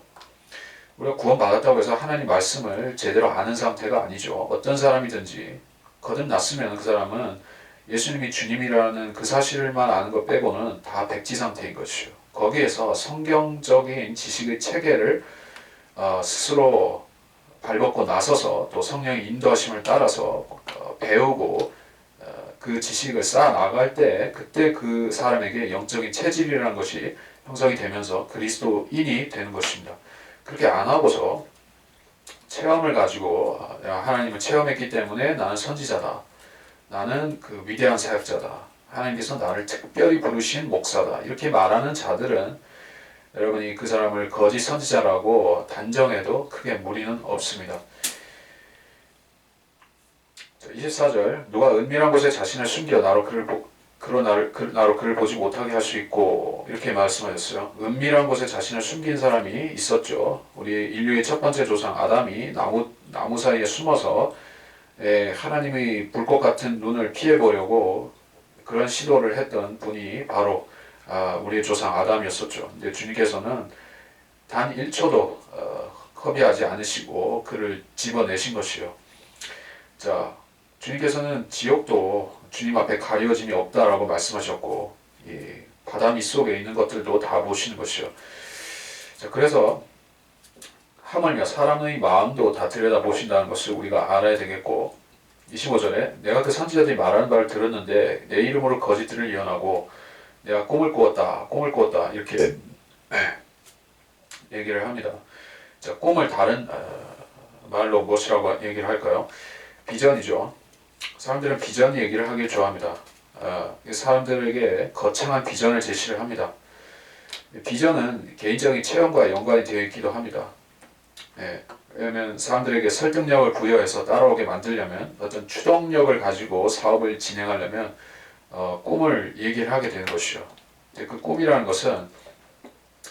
우리가 구원받았다고 해서 하나님 말씀을 제대로 아는 상태가 아니죠. 어떤 사람이든지 거듭났으면 그 사람은 예수님이 주님이라는 그 사실만 아는 것 빼고는 다 백지 상태인 것이죠. 거기에서 성경적인 지식의 체계를 스스로 발벗고 나서서 또 성령의 인도하심을 따라서 배우고 그 지식을 쌓아 나갈 때 그때 그 사람에게 영적인 체질이라는 것이 형성이 되면서 그리스도인이 되는 것입니다. 그렇게 안 하고서 체험을 가지고 하나님을 체험했기 때문에 나는 선지자다. 나는 그 위대한 사역자다. 하나님께서 나를 특별히 부르신 목사다. 이렇게 말하는 자들은 여러분이 그 사람을 거짓 선지자라고 단정해도 크게 무리는 없습니다. 24절, 누가 은밀한 곳에 자신을 숨겨 나로 그를 보지 못하게 할 수 있고, 이렇게 말씀하셨어요. 은밀한 곳에 자신을 숨긴 사람이 있었죠. 우리 인류의 첫 번째 조상 아담이 나무 사이에 숨어서 하나님의 불꽃 같은 눈을 피해보려고 그런 시도를 했던 분이 바로 우리의 조상 아담이었었죠. 근데 주님께서는 단 1초도 허비하지 않으시고 그를 집어내신 것이요. 자, 주님께서는 지옥도 주님 앞에 가려짐이 없다라고 말씀하셨고, 이 바다 밑속에 있는 것들도 다 보시는 것이요. 자, 그래서 하물며 사람의 마음도 다 들여다보신다는 것을 우리가 알아야 되겠고, 25절에 내가 그 선지자들이 말하는 바를 들었는데 내 이름으로 거짓들을 예언하고 내가 꿈을 꾸었다 이렇게 얘기를 합니다. 자, 꿈을 다른 말로 무엇이라고 얘기를 할까요? 비전이죠. 사람들은 비전 얘기를 하길 좋아합니다. 사람들에게 거창한 비전을 제시를 합니다. 비전은 개인적인 체험과 연관이 되어 있기도 합니다. 왜냐하면 사람들에게 설득력을 부여해서 따라오게 만들려면 어떤 추동력을 가지고 사업을 진행하려면 꿈을 얘기를 하게 되는 것이죠. 그 꿈이라는 것은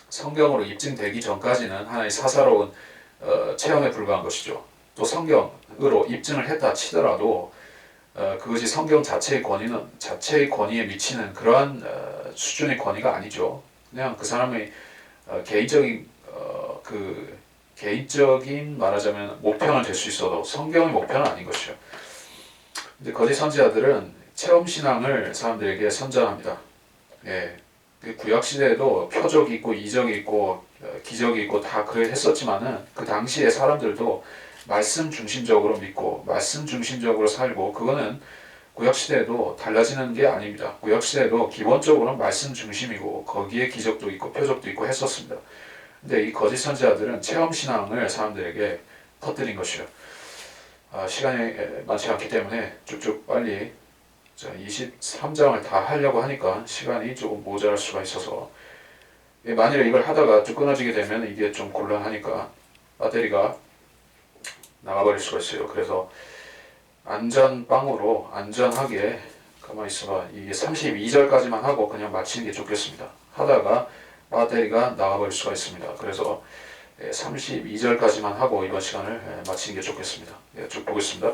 성경으로 입증되기 전까지는 하나의 사사로운 체험에 불과한 것이죠. 또 성경으로 입증을 했다 치더라도 그것이 성경 자체의 권위에 미치는 그러한 수준의 권위가 아니죠. 그냥 그 사람의 개인적인 말하자면 목표는 될 수 있어도 성경의 목표는 아닌 것이죠. 근데 거짓 선지자들은 체험 신앙을 사람들에게 선전합니다. 예, 그 구약 시대에도 표적이 있고 이적이 있고 기적이 있고 다 그랬었지만은 그 당시에 사람들도 말씀 중심적으로 믿고 말씀 중심적으로 살고 그거는 구약 시대에도 달라지는 게 아닙니다. 구약 시대에도 기본적으로 말씀 중심이고 거기에 기적도 있고 표적도 있고 했었습니다. 근데 이 거짓 선지자들은 체험 신앙을 사람들에게 퍼뜨린 것이요. 시간이 많지 않기 때문에 쭉쭉 빨리 23장을 다 하려고 하니까 시간이 조금 모자랄 수가 있어서 만일에 이걸 하다가 쭉 끊어지게 되면 이게 좀 곤란하니까 배터리가 나가버릴 수가 있어요. 그래서 안전빵으로 안전하게 가만히 있어봐. 이게 32절까지만 하고 그냥 마치는 게 좋겠습니다. 하다가 배터리가 나가버릴 수가 있습니다. 그래서 32절까지만 하고 이번 시간을 마치는 게 좋겠습니다. 쭉 보겠습니다.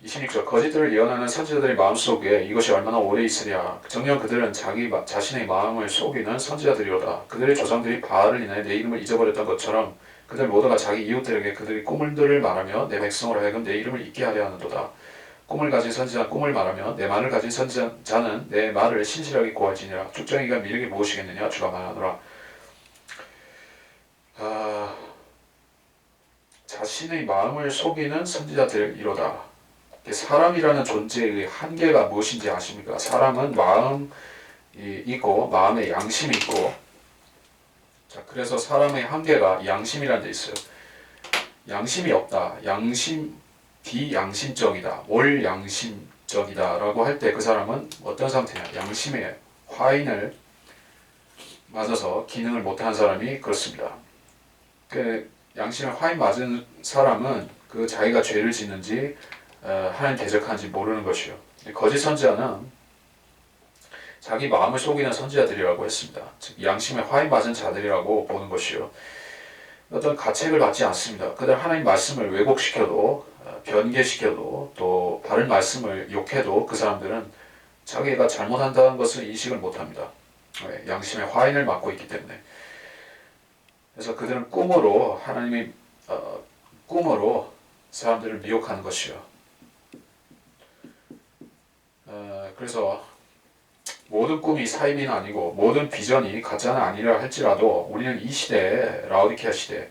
26절 거짓들을 예언하는 선지자들의 마음속에 이것이 얼마나 오래 있으랴. 정녕 그들은 자신의 마음을 속이는 선지자들이로다. 그들의 조상들이 바알을 인하여 내 이름을 잊어버렸던 것처럼 그들 모두가 자기 이웃들에게 그들의 꿈들을 말하며 내 백성으로 하여금 내 이름을 잊게 하려 하는도다. 꿈을 가진 선지자는 꿈을 말하며 내 말을 가진 선지자는 내 말을 신실하게 고할지니라. 축정이가 미륵이 무엇이겠느냐. 주가 말하노라. 자신의 마음을 속이는 선지자들이로다. 사람이라는 존재의 한계가 무엇인지 아십니까? 사람은 마음이 있고 마음에 양심이 있고, 자, 그래서 사람의 한계가 양심이라는 데 있어요. 양심이 없다. 비양심적이다. 올양심적이다 라고 할 때 그 사람은 어떤 상태냐? 양심의 화인을 맞아서 기능을 못하는 사람이 그렇습니다. 양심의 화인 맞은 사람은 그 자기가 죄를 짓는지 하나님 대적하는지 모르는 것이요. 거짓 선지자는 자기 마음을 속이는 선지자들이라고 했습니다. 즉 양심의 화인 맞은 자들이라고 보는 것이요. 어떤 가책을 받지 않습니다. 그들 하나님 말씀을 왜곡시켜도 변개시켜도 또 바른 말씀을 욕해도 그 사람들은 자기가 잘못한다는 것을 인식을 못합니다. 양심의 화인을 맞고 있기 때문에. 그래서 그들은 꿈으로 하나님의 꿈으로 사람들을 미혹하는 것이요. 그래서 모든 꿈이 사이비는 아니고 모든 비전이 가짜는 아니라 할지라도 우리는 이 시대에 라오디케아 시대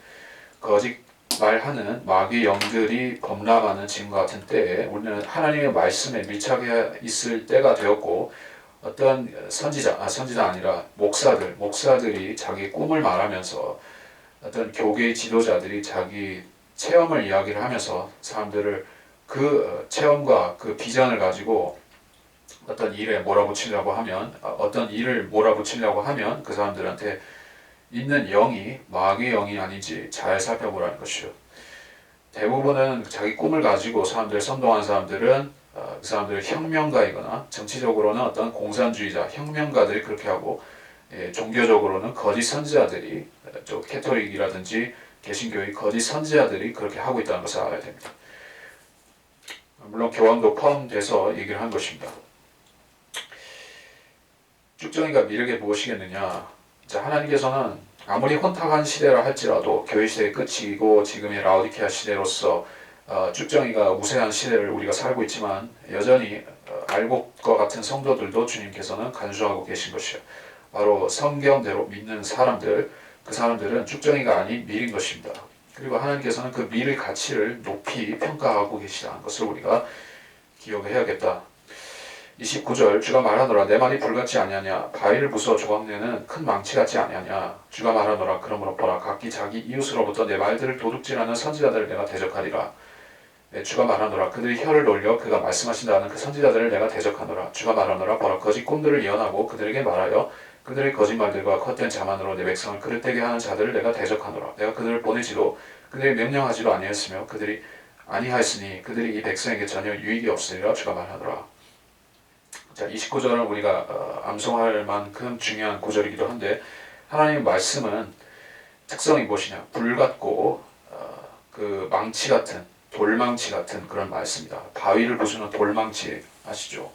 거짓 말하는 마귀 영들이 범람하는 지금과 같은 때에 우리는 하나님의 말씀에 밀착해 있을 때가 되었고 어떤 선지자 아니라 목사들이 자기 꿈을 말하면서 어떤 교계의 지도자들이 자기 체험을 이야기를 하면서 사람들을 그 체험과 그 비전을 가지고 어떤 일을 몰아붙이려고 하면 그 사람들한테 있는 영이 마귀의 영이 아닌지 잘 살펴보라는 것이요. 대부분은 자기 꿈을 가지고 사람들을 선동하는 사람들은 그 사람들을 혁명가이거나 정치적으로는 어떤 공산주의자, 혁명가들이 그렇게 하고 종교적으로는 거짓 선지자들이 캐토릭이라든지 개신교의 거짓 선지자들이 그렇게 하고 있다는 것을 알아야 됩니다. 물론 교황도 포함돼서 얘기를 한 것입니다. 쭉정이가 미륵이 무엇이겠느냐. 자, 하나님께서는 아무리 혼탁한 시대라 할지라도 교회 시대의 끝이고 지금의 라오디케아 시대로서 쭉정이가 우세한 시대를 우리가 살고 있지만 여전히 알곡과 같은 성도들도 주님께서는 간수하고 계신 것이요. 바로 성경대로 믿는 사람들, 그 사람들은 쭉정이가 아닌 밀인 것입니다. 그리고 하나님께서는 그 밀의 가치를 높이 평가하고 계시다는 것을 우리가 기억해야겠다. 29절 주가 말하노라 내 말이 불같지 아니하냐 바위를 부숴 조각내는 큰 망치 같지 아니하냐 주가 말하노라 그러므로 보라 각기 자기 이웃으로부터 내 말들을 도둑질하는 선지자들을 내가 대적하리라. 주가 말하노라 그들이 혀를 놀려 그가 말씀하신다는 그 선지자들을 내가 대적하노라. 주가 말하노라 보라 거짓 꿈들을 예언하고 그들에게 말하여 그들의 거짓말들과 헛된 자만으로 내 백성을 그릇되게 하는 자들을 내가 대적하노라. 내가 그들을 보내지도 그들이 명령하지도 아니하였으며 그들이 아니하였으니 그들이 이 백성에게 전혀 유익이 없으리라. 주가 말하노라. 자, 29절은 우리가 암송할 만큼 중요한 구절이기도 한데 하나님의 말씀은 특성이 무엇이냐? 불같고 그 그 망치 같은, 돌망치 같은 그런 말씀입니다. 바위를 부수는 돌망치 아시죠?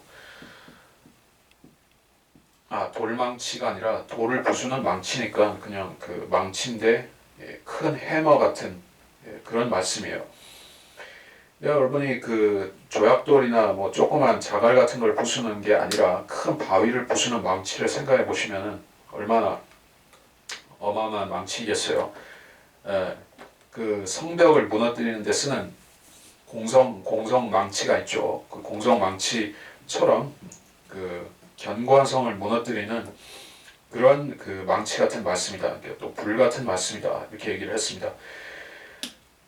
돌망치가 아니라 돌을 부수는 망치니까 그냥 그 망치인데 큰 해머 같은 그런 말씀이에요. 여러분이 그 조약돌이나 뭐 조그만 자갈 같은 걸 부수는 게 아니라 큰 바위를 부수는 망치를 생각해 보시면은 얼마나 어마어마한 망치겠어요. 그 성벽을 무너뜨리는 데 쓰는 공성 망치가 있죠. 그 공성 망치처럼 그 견고한 성을 무너뜨리는 그런 그 망치 같은 말씀이다. 또 불 같은 말씀이다. 이렇게 얘기를 했습니다.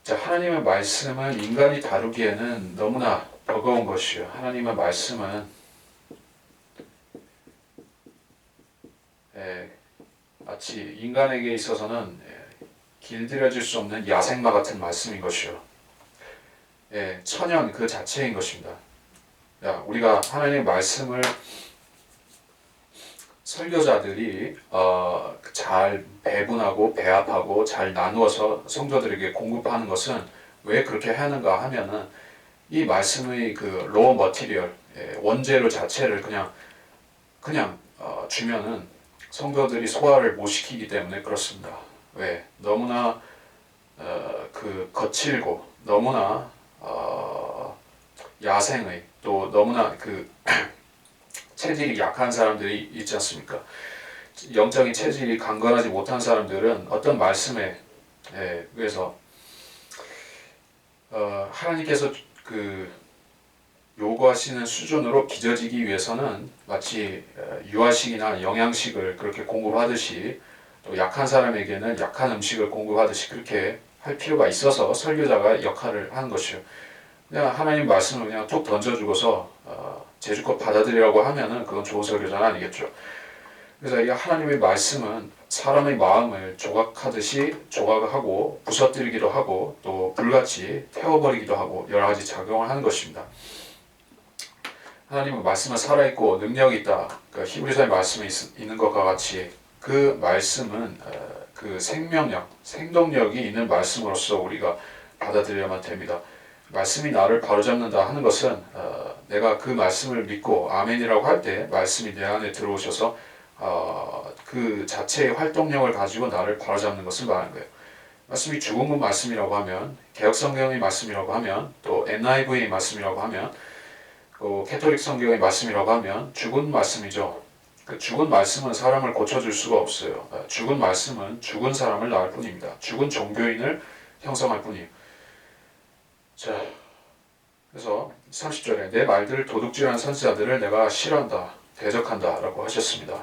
자, 하나님의 말씀은 인간이 다루기에는 너무나 버거운 것이요. 하나님의 말씀은 마치 인간에게 있어서는 길들여질 수 없는 야생마 같은 말씀인 것이요. 천연 그 자체인 것입니다. 우리가 하나님의 말씀을 설교자들이 잘 배분하고 배합하고 잘 나누어서 성도들에게 공급하는 것은 왜 그렇게 하는가 하면은 이 말씀의 그 로어 머티리얼 원재료 자체를 그냥 주면은 성도들이 소화를 못 시키기 때문에 그렇습니다. 왜? 너무나 그 거칠고 너무나 야생의 또 너무나 그 체질이 약한 사람들이 있지 않습니까? 영적인 체질이 강건하지 못한 사람들은 어떤 말씀에 그래서 하나님께서 그 요구하시는 수준으로 빚어지기 위해서는 마치 유아식이나 영양식을 그렇게 공급하듯이 또 약한 사람에게는 약한 음식을 공급하듯이 그렇게 할 필요가 있어서 설교자가 역할을 하는 것이요. 그냥 하나님 말씀을 그냥 툭 던져주고서 제주껏 받아들이라고 하면은 그건 좋은 설교자는 아니겠죠. 그래서 이 하나님의 말씀은 사람의 마음을 조각하듯이 조각하고 부서뜨리기도 하고 또 불같이 태워버리기도 하고 여러 가지 작용을 하는 것입니다. 하나님의 말씀은 살아있고 능력이 있다. 그러니까 히브리서의 말씀이 있는 것과 같이 그 말씀은 그 생명력, 생동력이 있는 말씀으로서 우리가 받아들여야만 됩니다. 말씀이 나를 바로잡는다 하는 것은 내가 그 말씀을 믿고 아멘이라고 할 때 말씀이 내 안에 들어오셔서 그 자체의 활동력을 가지고 나를 바로잡는 것을 말하는 거예요. 말씀이 죽은 말씀이라고 하면 개혁성경의 말씀이라고 하면 또 NIV의 말씀이라고 하면 또 캐톨릭 성경의 말씀이라고 하면 죽은 말씀이죠. 그 죽은 말씀은 사람을 고쳐줄 수가 없어요. 죽은 말씀은 죽은 사람을 낳을 뿐입니다. 죽은 종교인을 형성할 뿐이에요. 자, 그래서 30절에 내 말들을 도둑질하는 선지자들을 내가 싫어한다, 대적한다 라고 하셨습니다.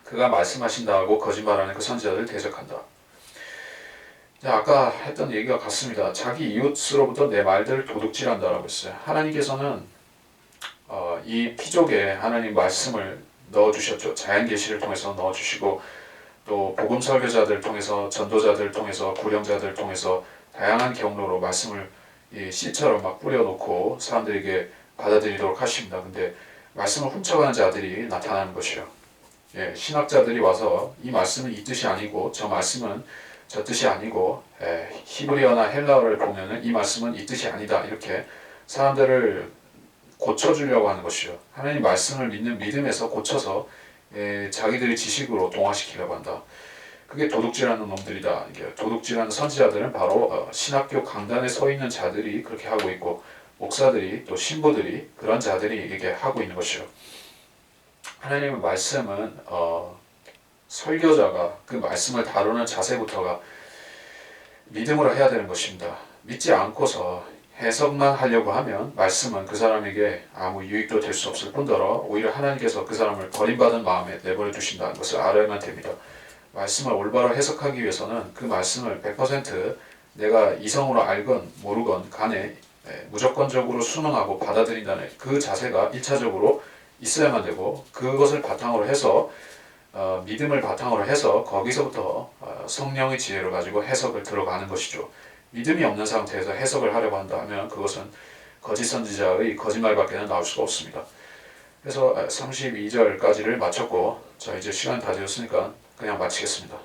그가 말씀하신다 하고 거짓말하는 그 선지자들을 대적한다. 자, 아까 했던 얘기가 같습니다. 자기 이웃으로부터 내 말들을 도둑질한다 라고 했어요. 하나님께서는 이 피족에 하나님 말씀을 넣어주셨죠. 자연계시를 통해서 넣어주시고 또 복음 설교자들 통해서 전도자들 통해서 구령자들 통해서 다양한 경로로 말씀을 이 씨처럼 막 뿌려놓고 사람들에게 받아들이도록 하십니다. 근데 말씀을 훔쳐가는 자들이 나타나는 것이요. 신학자들이 와서 이 말씀은 이 뜻이 아니고 저 말씀은 저 뜻이 아니고 히브리어나 헬라어를 보면은 이 말씀은 이 뜻이 아니다. 이렇게 사람들을 고쳐주려고 하는 것이요. 하나님 말씀을 믿는 믿음에서 고쳐서 자기들의 지식으로 동화시키려고 한다. 그게 도둑질하는 놈들이다. 이게 도둑질하는 선지자들은 바로 신학교 강단에 서 있는 자들이 그렇게 하고 있고 목사들이 또 신부들이 그런 자들이 이게 하고 있는 것이요. 하나님의 말씀은 설교자가 그 말씀을 다루는 자세부터가 믿음으로 해야 되는 것입니다. 믿지 않고서 해석만 하려고 하면 말씀은 그 사람에게 아무 유익도 될 수 없을 뿐더러 오히려 하나님께서 그 사람을 버림받은 마음에 내버려 두신다는 것을 알아야만 됩니다. 말씀을 올바로 해석하기 위해서는 그 말씀을 100% 내가 이성으로 알건 모르건 간에 무조건적으로 순응하고 받아들인다는 그 자세가 1차적으로 있어야만 되고 그것을 바탕으로 해서 믿음을 바탕으로 해서 거기서부터 성령의 지혜를 가지고 해석을 들어가는 것이죠. 믿음이 없는 상태에서 해석을 하려고 한다 하면 그것은 거짓 선지자의 거짓말밖에는 나올 수가 없습니다. 그래서 32절까지를 마쳤고 자 이제 시간 다 되었으니까 그냥 마치겠습니다.